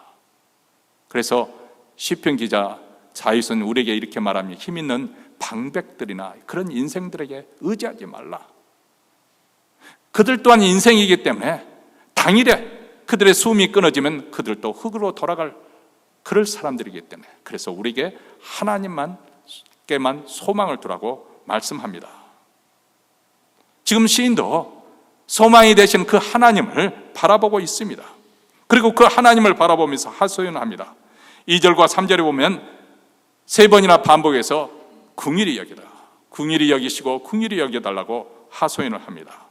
그래서 시편 기자 자유선 우리에게 이렇게 말합니다. 힘 있는 방백들이나 그런 인생들에게 의지하지 말라. 그들 또한 인생이기 때문에 당일에 그들의 숨이 끊어지면 그들도 흙으로 돌아갈 그럴 사람들이기 때문에, 그래서 우리에게 하나님만께만 소망을 두라고 말씀합니다. 지금 시인도 소망이 되신 그 하나님을 바라보고 있습니다. 그리고 그 하나님을 바라보면서 하소연합니다. 2절과 3절에 보면 3번이나 반복해서 긍휼히 여기라, 긍휼히 여기시고 긍휼히 여겨달라고 하소연을 합니다.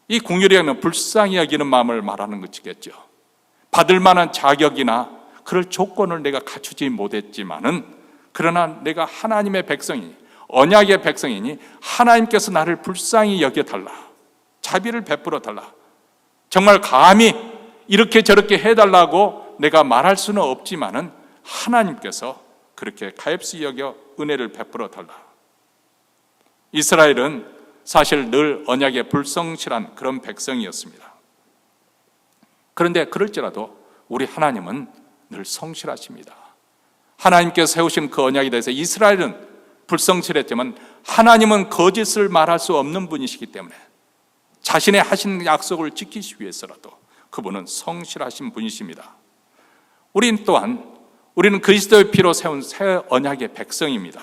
이 긍휼히 여기는 불쌍히 여기는 마음을 말하는 것이겠죠. 받을 만한 자격이나 그럴 조건을 내가 갖추지 못했지만은, 그러나 내가 하나님의 백성이니, 언약의 백성이니 하나님께서 나를 불쌍히 여겨달라, 자비를 베풀어 달라, 정말 감히 이렇게 저렇게 해달라고 내가 말할 수는 없지만은 하나님께서 그렇게 가엾이 여겨 은혜를 베풀어 달라. 이스라엘은 사실 늘 언약에 불성실한 그런 백성이었습니다. 그런데 그럴지라도 우리 하나님은 늘 성실하십니다. 하나님께서 세우신 그 언약에 대해서 이스라엘은 불성실했지만 하나님은 거짓을 말할 수 없는 분이시기 때문에 자신의 하신 약속을 지키시기 위해서라도 그분은 성실하신 분이십니다. 우리는 그리스도의 피로 세운 새 언약의 백성입니다.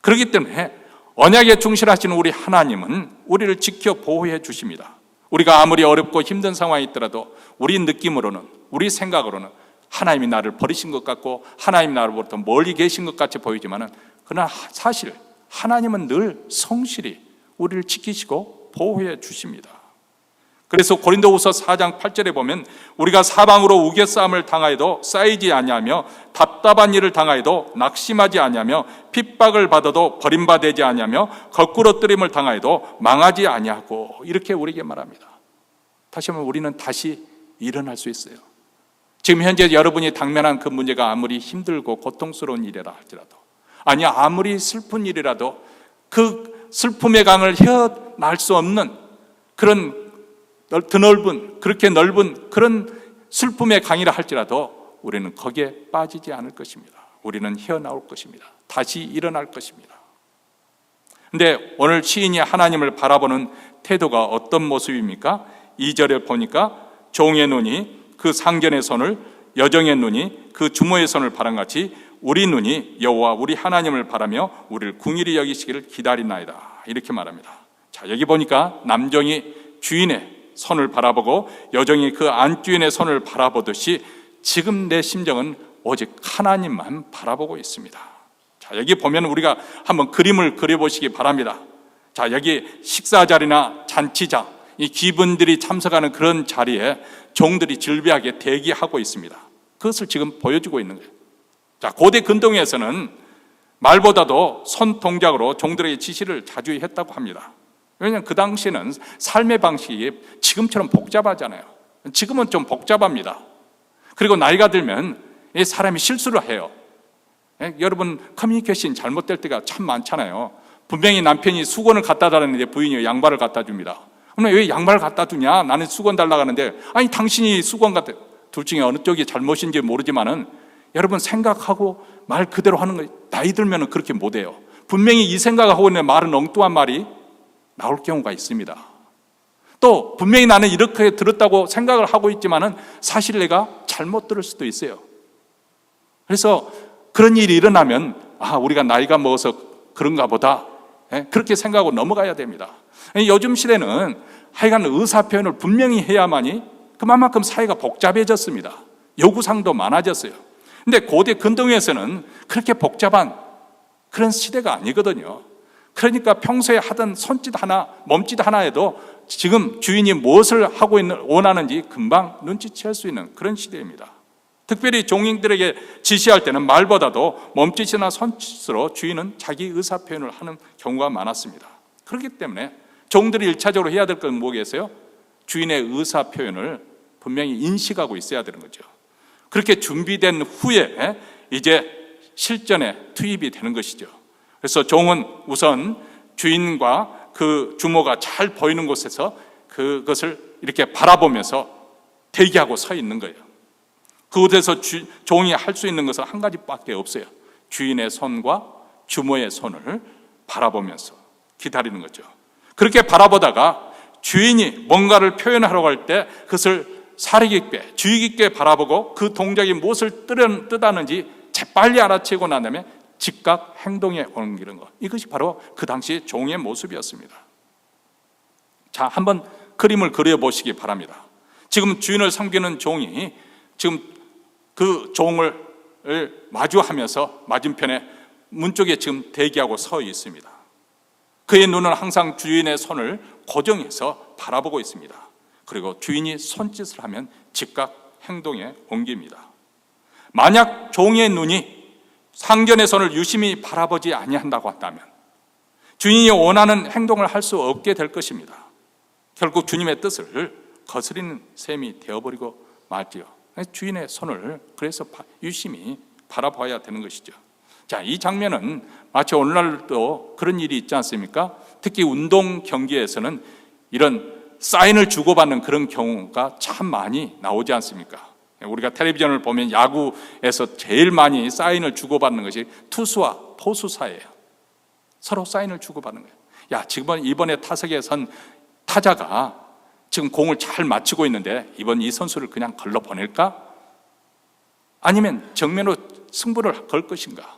그렇기 때문에 언약에 충실하신 우리 하나님은 우리를 지켜 보호해 주십니다. 우리가 아무리 어렵고 힘든 상황이 있더라도 우리 느낌으로는, 우리 생각으로는 하나님이 나를 버리신 것 같고 하나님이 나로부터 멀리 계신 것 같이 보이지만 그러나 사실 하나님은 늘 성실히 우리를 지키시고 보호해 주십니다. 그래서 고린도후서 4장 8절에 보면 우리가 사방으로 우겨싸움을 당하여도 쌓이지 아니하며 답답한 일을 당하여도 낙심하지 아니하며 핍박을 받아도 버림받지 아니하며 거꾸러뜨림을 당하여도 망하지 아니하고 이렇게 우리에게 말합니다. 다시 한번 우리는 다시 일어날 수 있어요. 지금 현재 여러분이 당면한 그 문제가 아무리 힘들고 고통스러운 일이라 할지라도, 아니 아무리 슬픈 일이라도 그 슬픔의 강을 헤어날 수 없는 그런 드넓은, 그렇게 넓은 그런 슬픔의 강이라 할지라도 우리는 거기에 빠지지 않을 것입니다. 우리는 헤어나올 것입니다. 다시 일어날 것입니다. 그런데 오늘 시인이 하나님을 바라보는 태도가 어떤 모습입니까? 2절에 보니까 종의 눈이 그 상전의 손을, 여정의 눈이 그 주모의 손을 바람같이 우리 눈이 여호와 우리 하나님을 바라며 우리를 궁일이 여기시기를 기다리나이다, 이렇게 말합니다. 자, 여기 보니까 남종이 주인의 손을 바라보고 여종이 그 안주인의 손을 바라보듯이 지금 내 심정은 오직 하나님만 바라보고 있습니다. 자, 여기 보면 우리가 한번 그림을 그려보시기 바랍니다. 자, 여기 식사 자리나 잔치장, 이 귀분들이 참석하는 그런 자리에 종들이 질비하게 대기하고 있습니다. 그것을 지금 보여주고 있는 거예요. 자, 고대 근동에서는 말보다도 손 동작으로 종들에게 지시를 자주 했다고 합니다. 왜냐하면 그 당시에는 삶의 방식이 지금처럼 복잡하잖아요. 지금은 좀 복잡합니다. 그리고 나이가 들면 사람이 실수를 해요. 여러분, 커뮤니케이션 잘못될 때가 참 많잖아요. 분명히 남편이 수건을 갖다 달라는데 부인이 양말을 갖다 줍니다. 그럼 왜 양말을 갖다 주냐? 나는 수건 달라고 하는데, 아니 당신이 수건 갖다. 둘 중에 어느 쪽이 잘못인지 모르지만은 여러분, 생각하고 말 그대로 하는 거, 나이 들면 그렇게 못해요. 분명히 이 생각을 하고 있는 말은 엉뚱한 말이 나올 경우가 있습니다. 또 분명히 나는 이렇게 들었다고 생각을 하고 있지만은 사실 내가 잘못 들을 수도 있어요. 그래서 그런 일이 일어나면 우리가 나이가 먹어서 그런가 보다, 그렇게 생각하고 넘어가야 됩니다. 요즘 시대는 하여간 의사 표현을 분명히 해야만이 그만큼 사회가 복잡해졌습니다. 요구사항도 많아졌어요. 근데 고대 근동에서는 그렇게 복잡한 그런 시대가 아니거든요. 그러니까 평소에 하던 손짓 하나, 몸짓 하나에도 지금 주인이 무엇을 하고 원하는지 금방 눈치챌 수 있는 그런 시대입니다. 특별히 종인들에게 지시할 때는 말보다도 몸짓이나 손짓으로 주인은 자기 의사 표현을 하는 경우가 많았습니다. 그렇기 때문에 종들이 1차적으로 해야 될 건 뭐겠어요? 주인의 의사 표현을 분명히 인식하고 있어야 되는 거죠. 그렇게 준비된 후에 이제 실전에 투입이 되는 것이죠. 그래서 종은 우선 주인과 그 주모가 잘 보이는 곳에서 그것을 이렇게 바라보면서 대기하고 서 있는 거예요. 그곳에서 종이 할 수 있는 것은 한 가지밖에 없어요. 주인의 손과 주모의 손을 바라보면서 기다리는 거죠. 그렇게 바라보다가 주인이 뭔가를 표현하려고 할 때 그것을 사리 깊게, 주의 깊게 바라보고 그 동작이 무엇을 뜻하는지 재빨리 알아채고 난 다음에 즉각 행동에 옮기는 것, 이것이 바로 그 당시 종의 모습이었습니다. 자, 한번 그림을 그려보시기 바랍니다. 지금 주인을 섬기는 종이 지금 그 종을 마주하면서 맞은편에 문 쪽에 지금 대기하고 서 있습니다. 그의 눈은 항상 주인의 손을 고정해서 바라보고 있습니다. 그리고 주인이 손짓을 하면 즉각 행동에 옮깁니다. 만약 종의 눈이 상전의 손을 유심히 바라보지 아니한다고 한다면 주인이 원하는 행동을 할 수 없게 될 것입니다. 결국 주님의 뜻을 거스리는 셈이 되어버리고 말지요. 주인의 손을 그래서 유심히 바라봐야 되는 것이죠. 자, 이 장면은 마치 오늘날도 그런 일이 있지 않습니까? 특히 운동 경기에서는 이런 사인을 주고받는 그런 경우가 참 많이 나오지 않습니까? 우리가 텔레비전을 보면 야구에서 제일 많이 사인을 주고받는 것이 투수와 포수 사이예요. 서로 사인을 주고받는 거예요. 야, 지금 이번에 타석에 선 타자가 지금 공을 잘 맞추고 있는데 이번 이 선수를 그냥 걸러 보낼까? 아니면 정면으로 승부를 걸 것인가?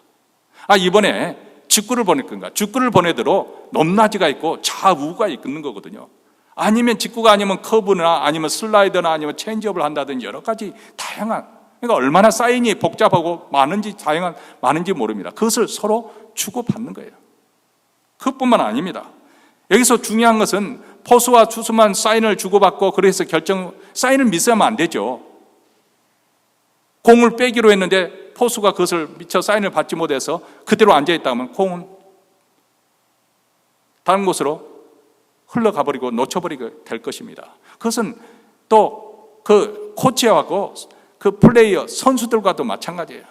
이번에 직구를 보낼 건가? 직구를 보내도록 높낮이가 있고 좌우가 있는 거거든요. 아니면 직구가 아니면 커브나 아니면 슬라이더나 아니면 체인지업을 한다든지 여러 가지 다양한, 그러니까 얼마나 사인이 복잡하고 많은지 모릅니다. 그것을 서로 주고받는 거예요. 그것뿐만 아닙니다. 여기서 중요한 것은 포수와 투수만 사인을 주고받고 그래서 사인을 미스하면 안 되죠. 공을 빼기로 했는데 포수가 그것을 미처 사인을 받지 못해서 그대로 앉아있다면 공은 다른 곳으로 흘러가 버리고 놓쳐버리게 될 것입니다. 그것은 또 그 코치하고 그 플레이어 선수들과도 마찬가지예요.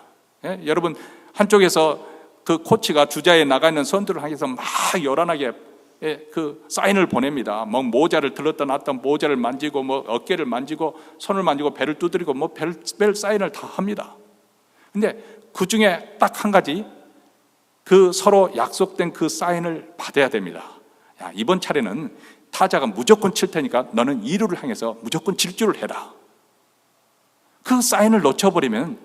예? 여러분, 한쪽에서 그 코치가 주자에 나가 있는 선수들을 향해서 막 요란하게 그 사인을 보냅니다. 뭐 모자를 들었다 놨다 모자를 만지고 뭐 어깨를 만지고 손을 만지고 배를 두드리고 뭐 별 사인을 다 합니다. 근데 그 중에 딱 한 가지, 그 서로 약속된 그 사인을 받아야 됩니다. 야, 이번 차례는 타자가 무조건 칠 테니까 너는 2루를 향해서 무조건 질주를 해라. 그 사인을 놓쳐버리면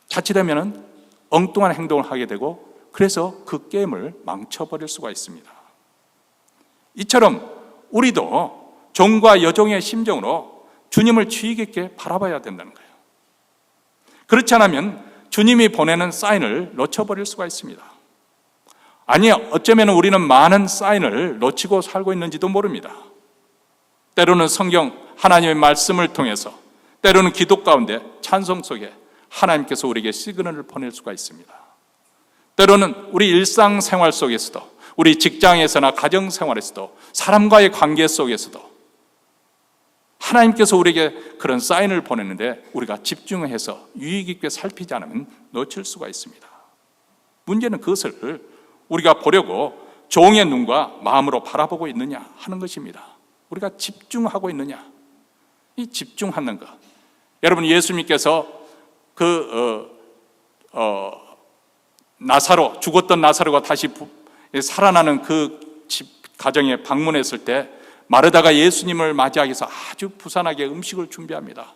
자칫하면 엉뚱한 행동을 하게 되고 그래서 그 게임을 망쳐버릴 수가 있습니다. 이처럼 우리도 종과 여종의 심정으로 주님을 주의 깊게 바라봐야 된다는 거예요. 그렇지 않으면 주님이 보내는 사인을 놓쳐버릴 수가 있습니다. 아니, 어쩌면 우리는 많은 사인을 놓치고 살고 있는지도 모릅니다. 때로는 성경 하나님의 말씀을 통해서, 때로는 기도 가운데 찬송 속에 하나님께서 우리에게 시그널을 보낼 수가 있습니다. 때로는 우리 일상생활 속에서도, 우리 직장에서나 가정생활에서도, 사람과의 관계 속에서도 하나님께서 우리에게 그런 사인을 보냈는데 우리가 집중해서 유의 깊게 살피지 않으면 놓칠 수가 있습니다. 문제는 그것을 우리가 보려고 종의 눈과 마음으로 바라보고 있느냐 하는 것입니다. 우리가 집중하고 있느냐, 이 집중하는 것. 여러분, 예수님께서 나사로, 죽었던 나사로가 다시 살아나는 그 집 가정에 방문했을 때 마르다가 예수님을 맞이하기 위해서 아주 부산하게 음식을 준비합니다.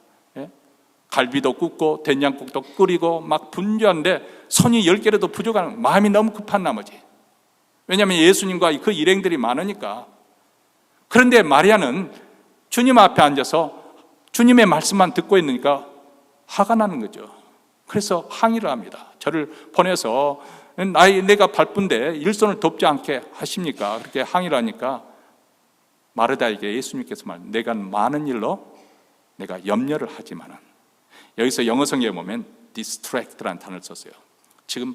갈비도 굽고 된장국도 끓이고 막 분주한데 손이 10개라도 부족한, 마음이 너무 급한 나머지, 왜냐하면 예수님과 그 일행들이 많으니까. 그런데 마리아는 주님 앞에 앉아서 주님의 말씀만 듣고 있으니까 화가 나는 거죠. 그래서 항의를 합니다. 저를 보내서 내가 바쁜데 일손을 돕지 않게 하십니까? 그렇게 항의를 하니까 마르다에게 예수님께서 내가 많은 일로 내가 염려를 하지만은, 여기서 영어 성경에 보면 distract라는 단어를 썼어요. 지금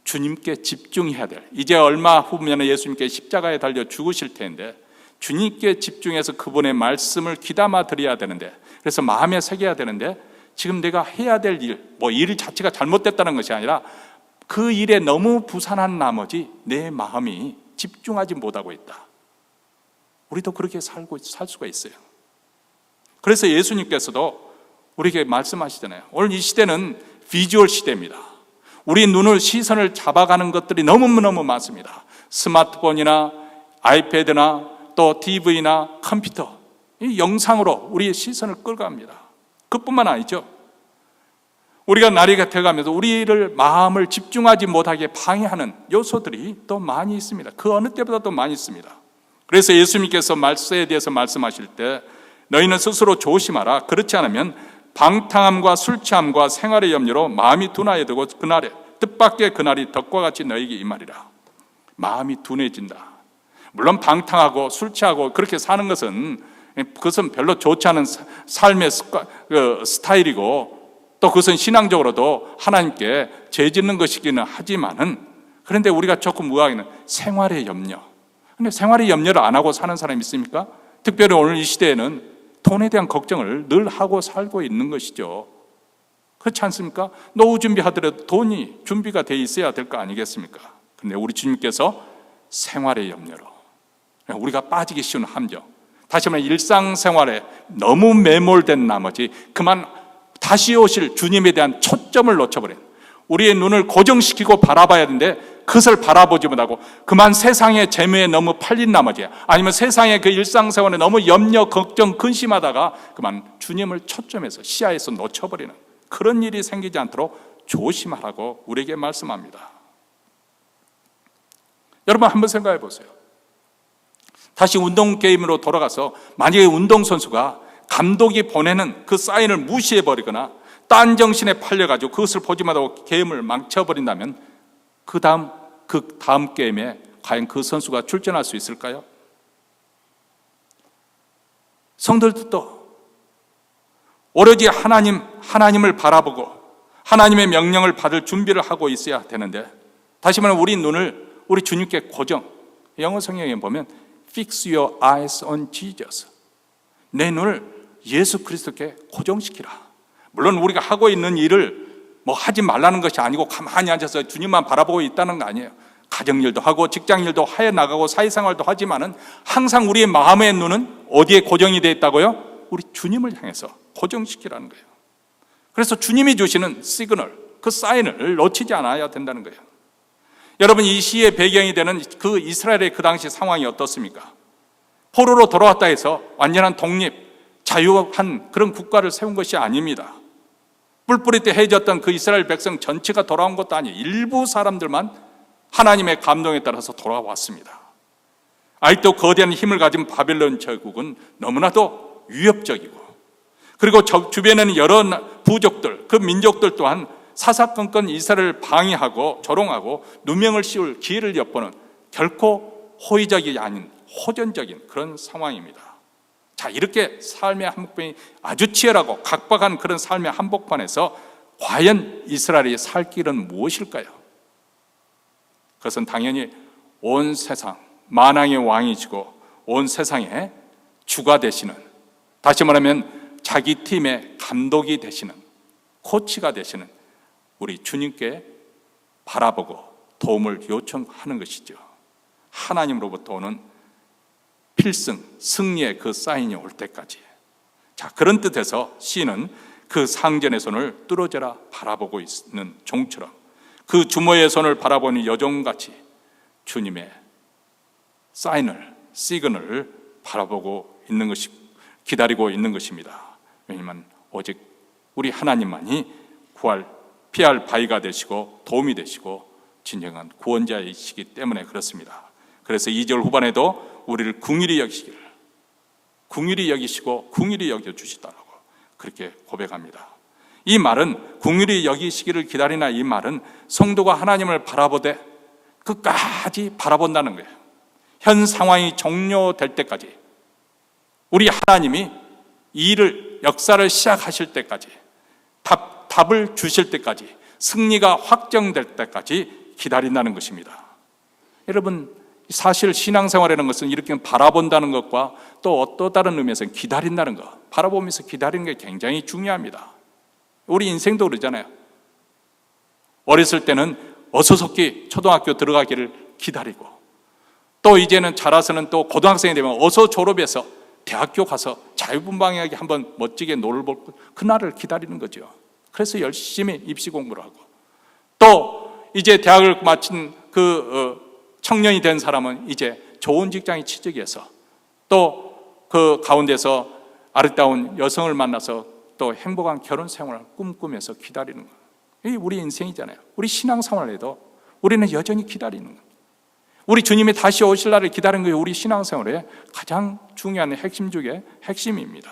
주님께 집중해야 될, 이제 얼마 후면 예수님께 십자가에 달려 죽으실 텐데 주님께 집중해서 그분의 말씀을 귀담아 드려야 되는데, 그래서 마음에 새겨야 되는데 지금 내가 해야 될 일, 일 자체가 잘못됐다는 것이 아니라 그 일에 너무 부산한 나머지 내 마음이 집중하지 못하고 있다. 우리도 그렇게 살 수가 있어요. 그래서 예수님께서도 우리에게 말씀하시잖아요. 오늘 이 시대는 비주얼 시대입니다. 우리 눈을, 시선을 잡아가는 것들이 너무너무 많습니다. 스마트폰이나 아이패드나 또 TV나 컴퓨터, 이 영상으로 우리의 시선을 끌어갑니다. 그뿐만 아니죠. 우리가 나이가 돼가면서 우리를 마음을 집중하지 못하게 방해하는 요소들이 또 많이 있습니다. 그 어느 때보다도 많이 있습니다. 그래서 예수님께서 말세에 대해서 말씀하실 때 너희는 스스로 조심하라. 그렇지 않으면 방탕함과 술 취함과 생활의 염려로 마음이 둔하게 되고 그날에 뜻밖의 그날이 덕과 같이 너희에게 임하리라. 마음이 둔해진다. 물론 방탕하고 술 취하고 그렇게 사는 것은 그것은 별로 좋지 않은 삶의 스타일이고 또 그것은 신앙적으로도 하나님께 죄짓는 것이기는 하지만은, 그런데 우리가 조금 의아하게는 생활의 염려. 근데 생활의 염려를 안 하고 사는 사람이 있습니까? 특별히 오늘 이 시대에는 돈에 대한 걱정을 늘 하고 살고 있는 것이죠. 그렇지 않습니까? 노후 준비하더라도 돈이 준비가 돼 있어야 될 거 아니겠습니까? 근데 우리 주님께서 생활의 염려로, 우리가 빠지기 쉬운 함정, 다시 말해 일상생활에 너무 매몰된 나머지 그만 다시 오실 주님에 대한 초점을 놓쳐버린, 우리의 눈을 고정시키고 바라봐야 하는데 그것을 바라보지 못하고 그만 세상의 재미에 너무 팔린 나머지, 아니면 세상의 그 일상생활에 너무 염려, 걱정, 근심하다가 그만 주님을 초점에서 시야에서 놓쳐버리는 그런 일이 생기지 않도록 조심하라고 우리에게 말씀합니다. 여러분 한번 생각해 보세요. 다시 운동 게임으로 돌아가서 만약에 운동선수가 감독이 보내는 그 사인을 무시해버리거나 딴 정신에 팔려가지고 그것을 보지 못하고 게임을 망쳐버린다면 그 다음 게임에 과연 그 선수가 출전할 수 있을까요? 성도들도 오로지 하나님을 바라보고 하나님의 명령을 받을 준비를 하고 있어야 되는데, 다시 말하면 우리 눈을 우리 주님께 고정, 영어 성경에 보면 Fix your eyes on Jesus, 내 눈을 예수 그리스도께 고정시키라. 물론 우리가 하고 있는 일을 하지 말라는 것이 아니고 가만히 앉아서 주님만 바라보고 있다는 거 아니에요. 가정일도 하고 직장일도 하여 나가고 사회생활도 하지만은 항상 우리의 마음의 눈은 어디에 고정이 되어 있다고요? 우리 주님을 향해서 고정시키라는 거예요. 그래서 주님이 주시는 시그널, 그 사인을 놓치지 않아야 된다는 거예요. 여러분, 이 시의 배경이 되는 그 이스라엘의 그 당시 상황이 어떻습니까? 포로로 돌아왔다 해서 완전한 독립, 자유한 그런 국가를 세운 것이 아닙니다. 뿔뿔이 헤어졌던 그 이스라엘 백성 전체가 돌아온 것도 아니에요. 일부 사람들만 하나님의 감동에 따라서 돌아왔습니다. 아직도 거대한 힘을 가진 바벨론 제국은 너무나도 위협적이고, 그리고 주변에는 여러 부족들, 그 민족들 또한 사사건건 이스라엘을 방해하고 조롱하고 누명을 씌울 기회를 엿보는 결코 호의적이 아닌 호전적인 그런 상황입니다. 자, 이렇게 삶의 한복판이 아주 치열하고 각박한 그런 삶의 한복판에서 과연 이스라엘이 살 길은 무엇일까요? 그것은 당연히 온 세상 만왕의 왕이시고 온 세상의 주가 되시는, 다시 말하면 자기 팀의 감독이 되시는, 코치가 되시는 우리 주님께 바라보고 도움을 요청하는 것이죠. 하나님으로부터 오는 필승, 승리의 그 사인이 올 때까지. 자, 그런 뜻에서 시인은 그 상전의 손을 뚫어져라 바라보고 있는 종처럼 그 주모의 손을 바라보는 여종같이 주님의 사인을, 시그널을 바라보고 있는 것이, 기다리고 있는 것입니다. 왜냐하면 오직 우리 하나님만이 피할 바위가 되시고 도움이 되시고 진정한 구원자이시기 때문에 그렇습니다. 그래서 2절 후반에도 우리를 긍휼히 여기시기를, 긍휼히 여기시고 긍휼히 여겨주시다라고 그렇게 고백합니다. 이 말은, 긍휼히 여기시기를 기다리나, 이 말은 성도가 하나님을 바라보되 끝까지 바라본다는 거예요. 현 상황이 종료될 때까지, 우리 하나님이 이 일을, 역사를 시작하실 때까지, 답을 주실 때까지, 승리가 확정될 때까지 기다린다는 것입니다. 여러분, 사실 신앙생활이라는 것은 이렇게 바라본다는 것과 또 다른 의미에서는 기다린다는 것, 바라보면서 기다리는 게 굉장히 중요합니다. 우리 인생도 그러잖아요. 어렸을 때는 어서속히 초등학교 들어가기를 기다리고, 또 이제는 자라서는 또 고등학생이 되면 어서 졸업해서 대학교 가서 자유분방하게 한번 멋지게 놀볼 그날을 기다리는 거죠. 그래서 열심히 입시 공부를 하고, 또 이제 대학을 마친 청년이 된 사람은 이제 좋은 직장에 취직해서 또 그 가운데서 아름다운 여성을 만나서 또 행복한 결혼 생활을 꿈꾸면서 기다리는 거예요. 이게 우리 인생이잖아요. 우리 신앙생활에도 우리는 여전히 기다리는 거예요. 우리 주님이 다시 오실 날을 기다리는 게 우리 신앙생활의 가장 중요한 핵심 중에 핵심입니다.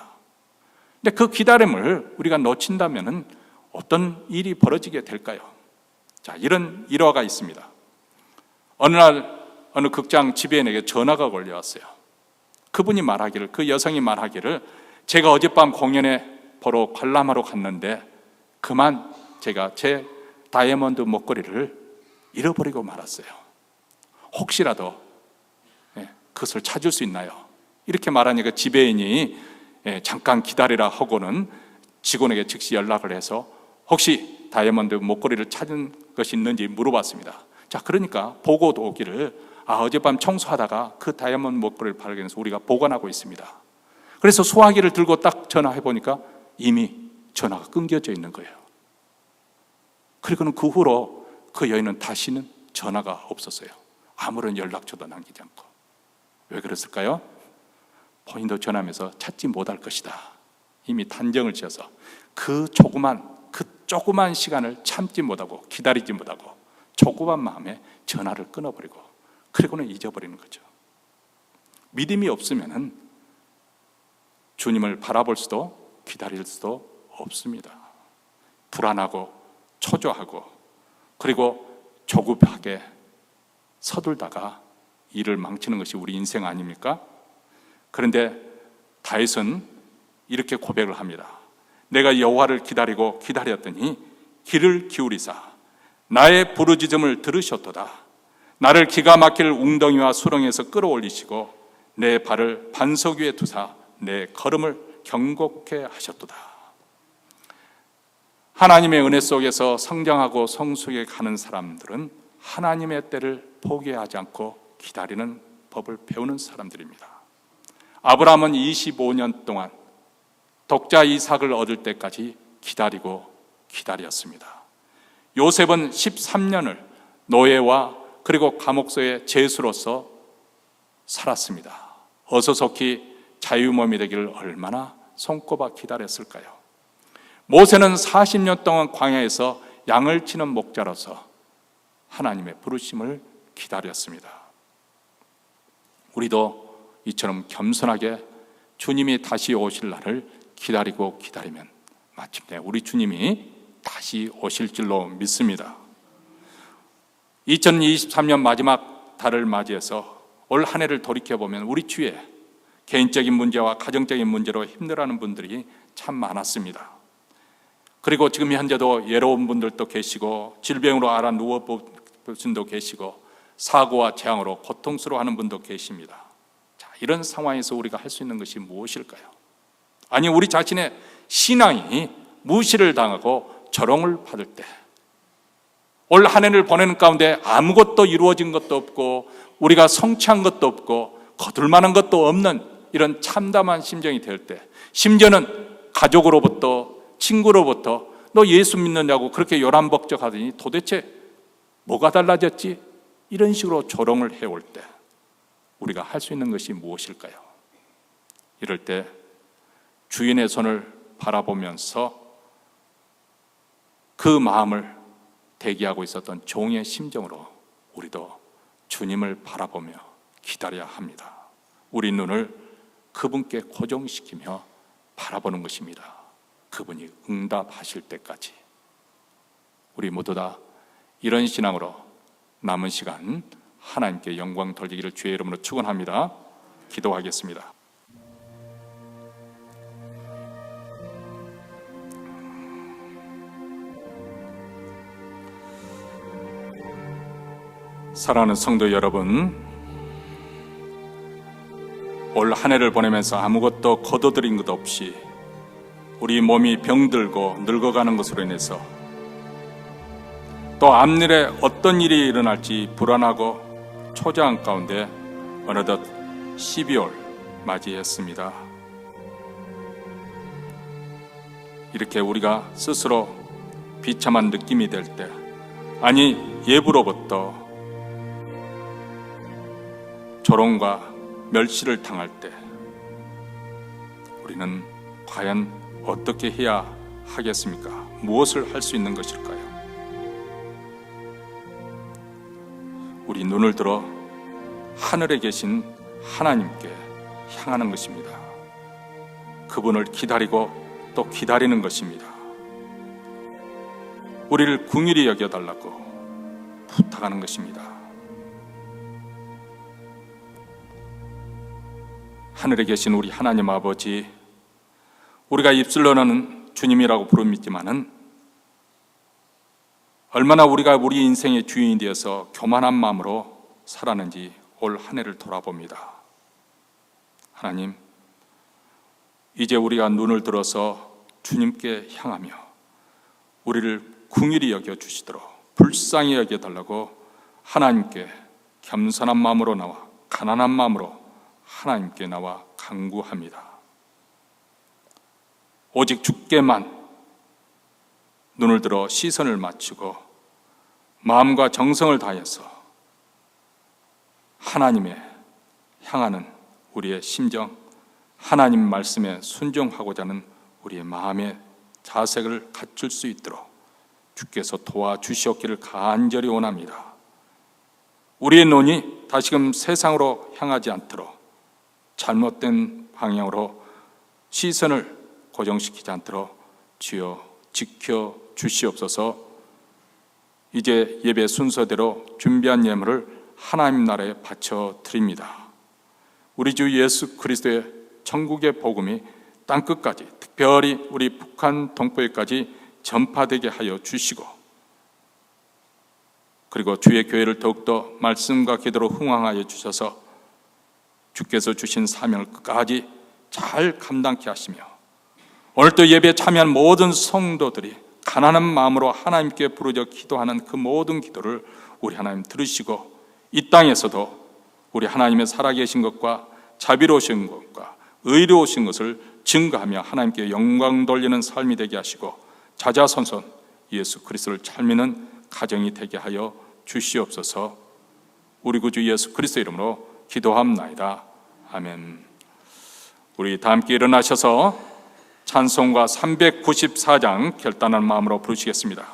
근데 그 기다림을 우리가 놓친다면 어떤 일이 벌어지게 될까요? 자, 이런 일화가 있습니다. 어느 날 어느 극장 지배인에게 전화가 걸려왔어요. 그분이 말하기를, 그 여성이 말하기를, 제가 어젯밤 공연에 보러 관람하러 갔는데 그만 제가 제 다이아몬드 목걸이를 잃어버리고 말았어요. 혹시라도 그것을 찾을 수 있나요? 이렇게 말하니까 지배인이 잠깐 기다리라 하고는 직원에게 즉시 연락을 해서 혹시 다이아몬드 목걸이를 찾은 것이 있는지 물어봤습니다. 자, 그러니까 보고도 오기를, 어젯밤 청소하다가 그 다이아몬드 목걸이를 발견해서 우리가 보관하고 있습니다. 그래서 소화기를 들고 딱 전화해 보니까 이미 전화가 끊겨져 있는 거예요. 그리고는 그 후로 그 여인은 다시는 전화가 없었어요. 아무런 연락처도 남기지 않고. 왜 그랬을까요? 본인도 전화하면서 찾지 못할 것이다, 이미 단정을 지어서 그 조그만 시간을 참지 못하고 기다리지 못하고 조그만 마음에 전화를 끊어버리고 그리고는 잊어버리는 거죠. 믿음이 없으면 주님을 바라볼 수도 기다릴 수도 없습니다. 불안하고 초조하고 그리고 조급하게 서둘다가 일을 망치는 것이 우리 인생 아닙니까? 그런데 다윗은 이렇게 고백을 합니다. 내가 여호와를 기다리고 기다렸더니 귀를 기울이사 나의 부르짖음을 들으셨도다. 나를 기가 막힐 웅덩이와 수렁에서 끌어올리시고 내 발을 반석 위에 두사 내 걸음을 경고케 하셨도다. 하나님의 은혜 속에서 성장하고 성숙해 가는 사람들은 하나님의 때를 포기하지 않고 기다리는 법을 배우는 사람들입니다. 아브라함은 25년 동안 독자 이삭을 얻을 때까지 기다리고 기다렸습니다. 요셉은 13년을 노예와 그리고 감옥소의 죄수로서 살았습니다. 어서속히 자유몸이 되기를 얼마나 손꼽아 기다렸을까요? 모세는 40년 동안 광야에서 양을 치는 목자로서 하나님의 부르심을 기다렸습니다. 우리도 이처럼 겸손하게 주님이 다시 오실 날을 기다리고 기다리면 마침내 우리 주님이 다시 오실 줄로 믿습니다. 2023년 마지막 달을 맞이해서 올 한 해를 돌이켜보면 우리 주위에 개인적인 문제와 가정적인 문제로 힘들어하는 분들이 참 많았습니다. 그리고 지금 현재도 외로운 분들도 계시고 질병으로 앓아 누워보신 분도 계시고 사고와 재앙으로 고통스러워하는 분도 계십니다. 자, 이런 상황에서 우리가 할 수 있는 것이 무엇일까요? 아니, 우리 자신의 신앙이 무시를 당하고 조롱을 받을 때, 올 한 해를 보내는 가운데 아무것도 이루어진 것도 없고 우리가 성취한 것도 없고 거둘만한 것도 없는 이런 참담한 심정이 될 때, 심지어는 가족으로부터 친구로부터 너 예수 믿느냐고 그렇게 요란벅적하더니 도대체 뭐가 달라졌지? 이런 식으로 조롱을 해올 때 우리가 할 수 있는 것이 무엇일까요? 이럴 때 주인의 손을 바라보면서 그 마음을 대기하고 있었던 종의 심정으로 우리도 주님을 바라보며 기다려야 합니다. 우리 눈을 그분께 고정시키며 바라보는 것입니다. 그분이 응답하실 때까지. 우리 모두 다 이런 신앙으로 남은 시간 하나님께 영광 돌리기를 주의 이름으로 축원합니다. 기도하겠습니다. 사랑하는 성도 여러분, 올 한 해를 보내면서 아무것도 거둬들인 것 없이 우리 몸이 병들고 늙어가는 것으로 인해서 또 앞일에 어떤 일이 일어날지 불안하고 초조한 가운데 어느덧 12월 맞이했습니다. 이렇게 우리가 스스로 비참한 느낌이 될 때, 아니 예부로부터 조롱과 멸시를 당할 때 우리는 과연 어떻게 해야 하겠습니까? 무엇을 할 수 있는 것일까요? 우리 눈을 들어 하늘에 계신 하나님께 향하는 것입니다. 그분을 기다리고 또 기다리는 것입니다. 우리를 긍휼히 여겨달라고 부탁하는 것입니다. 하늘에 계신 우리 하나님 아버지, 우리가 입술로는 주님이라고 부릅니다마는 얼마나 우리가 우리 인생의 주인이 되어서 교만한 마음으로 살았는지 올 한 해를 돌아봅니다. 하나님, 이제 우리가 눈을 들어서 주님께 향하며 우리를 긍휼히 여겨주시도록 불쌍히 여겨달라고 하나님께 겸손한 마음으로 나와 가난한 마음으로 하나님께 나와 간구합니다. 오직 주께만 눈을 들어 시선을 맞추고 마음과 정성을 다해서 하나님의 향하는 우리의 심정, 하나님 말씀에 순종하고자 하는 우리의 마음의 자세를 갖출 수 있도록 주께서 도와주시옵기를 간절히 원합니다. 우리의 눈이 다시금 세상으로 향하지 않도록, 잘못된 방향으로 시선을 고정시키지 않도록 주여 지켜 주시옵소서. 이제 예배 순서대로 준비한 예물을 하나님 나라에 바쳐 드립니다. 우리 주 예수 그리스도의 천국의 복음이 땅끝까지, 특별히 우리 북한 동포에까지 전파되게 하여 주시고, 그리고 주의 교회를 더욱더 말씀과 기도로 흥왕하여 주셔서 주께서 주신 사명을 끝까지 잘 감당케 하시며, 오늘도 예배에 참여한 모든 성도들이 가난한 마음으로 하나님께 부르짖어 기도하는 그 모든 기도를 우리 하나님 들으시고, 이 땅에서도 우리 하나님의 살아계신 것과 자비로우신 것과 의로우신 것을 증거하며 하나님께 영광 돌리는 삶이 되게 하시고, 자자손손 예수 그리스도를 잘 믿는 가정이 되게 하여 주시옵소서. 우리 구주 예수 그리스도 이름으로 기도합나이다. 아멘. 우리 다 함께 일어나셔서 찬송가 394장 결단한 마음으로 부르시겠습니다.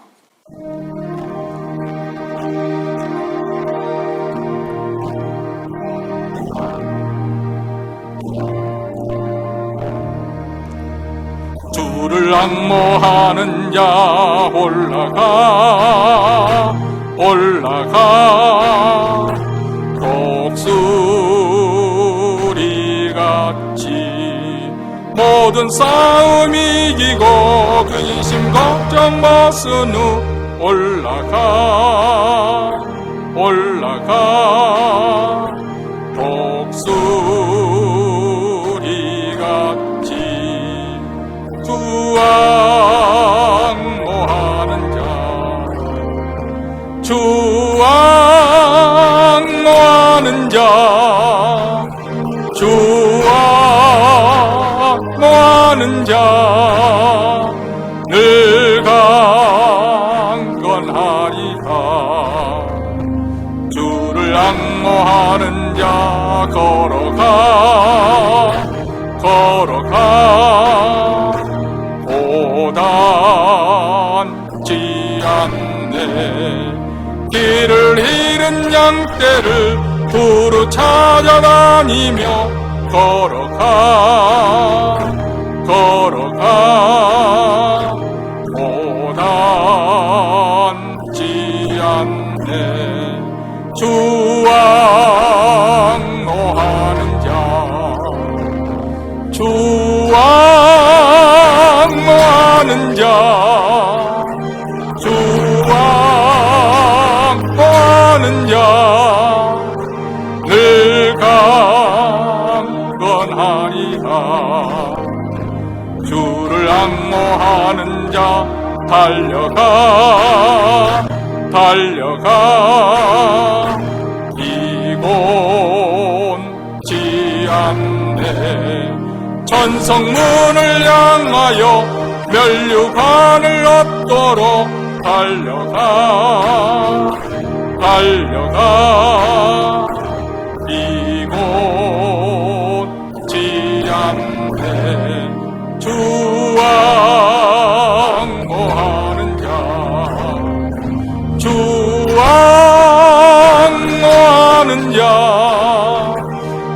주를 앙모하는 자 올라가 올라가 독수리같이 모든 싸움 이기고 근심 걱정 벗은 후 올라가 올라가 독수리같이 주앙모하는 자 주앙모하는 자 주앙모하는 자 늘 강건하리라. 주를 앙모하는 자 걸어가 걸어가 고단지 않네. 길을 잃은 양떼를 두루 찾아다니며 걸어가 걸어가 고단지 않네. 주앙모하는 자 주앙모하는 자 주앙모하는 자 늘 강건하리라. 주를 앙모하는 자 달려가 달려가 이곤지 않네. 천성문을 향하여 면류관을 얻도록 달려가 달려가 이곳지 않네. 주앙모하는 자 주앙모하는 자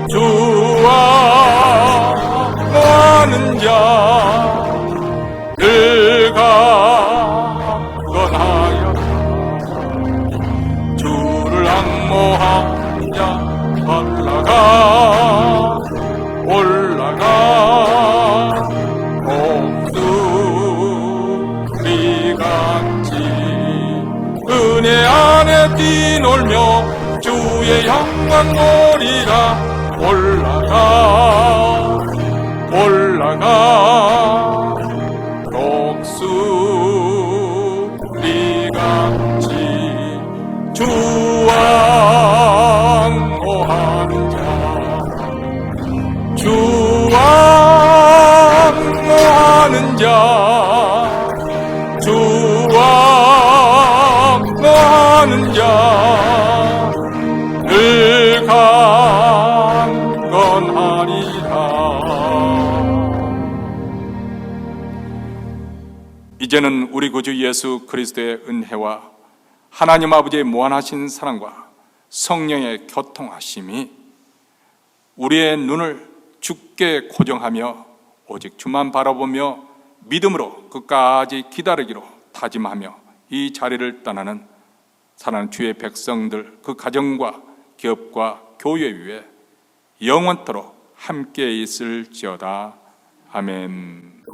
주앙모하는 자 늘 강건하여 주를 앙모하는 자 올라가 올라가 독수리같이 은혜 안에 뛰놀며 주의 영광 보리라. 올라가 올라가 독수리같이 주앙모하는 자 주앙모하는 자 주 이제는 우리 구주 예수 그리스도의 은혜와 하나님 아버지의 무한하신 사랑과 성령의 교통하심이 우리의 눈을 주께 고정하며 오직 주만 바라보며 믿음으로 끝까지 기다리기로 다짐하며 이 자리를 떠나는 사랑하는 주의 백성들, 그 가정과 기업과 교회 위에 영원토록 함께 있을지어다. 아멘.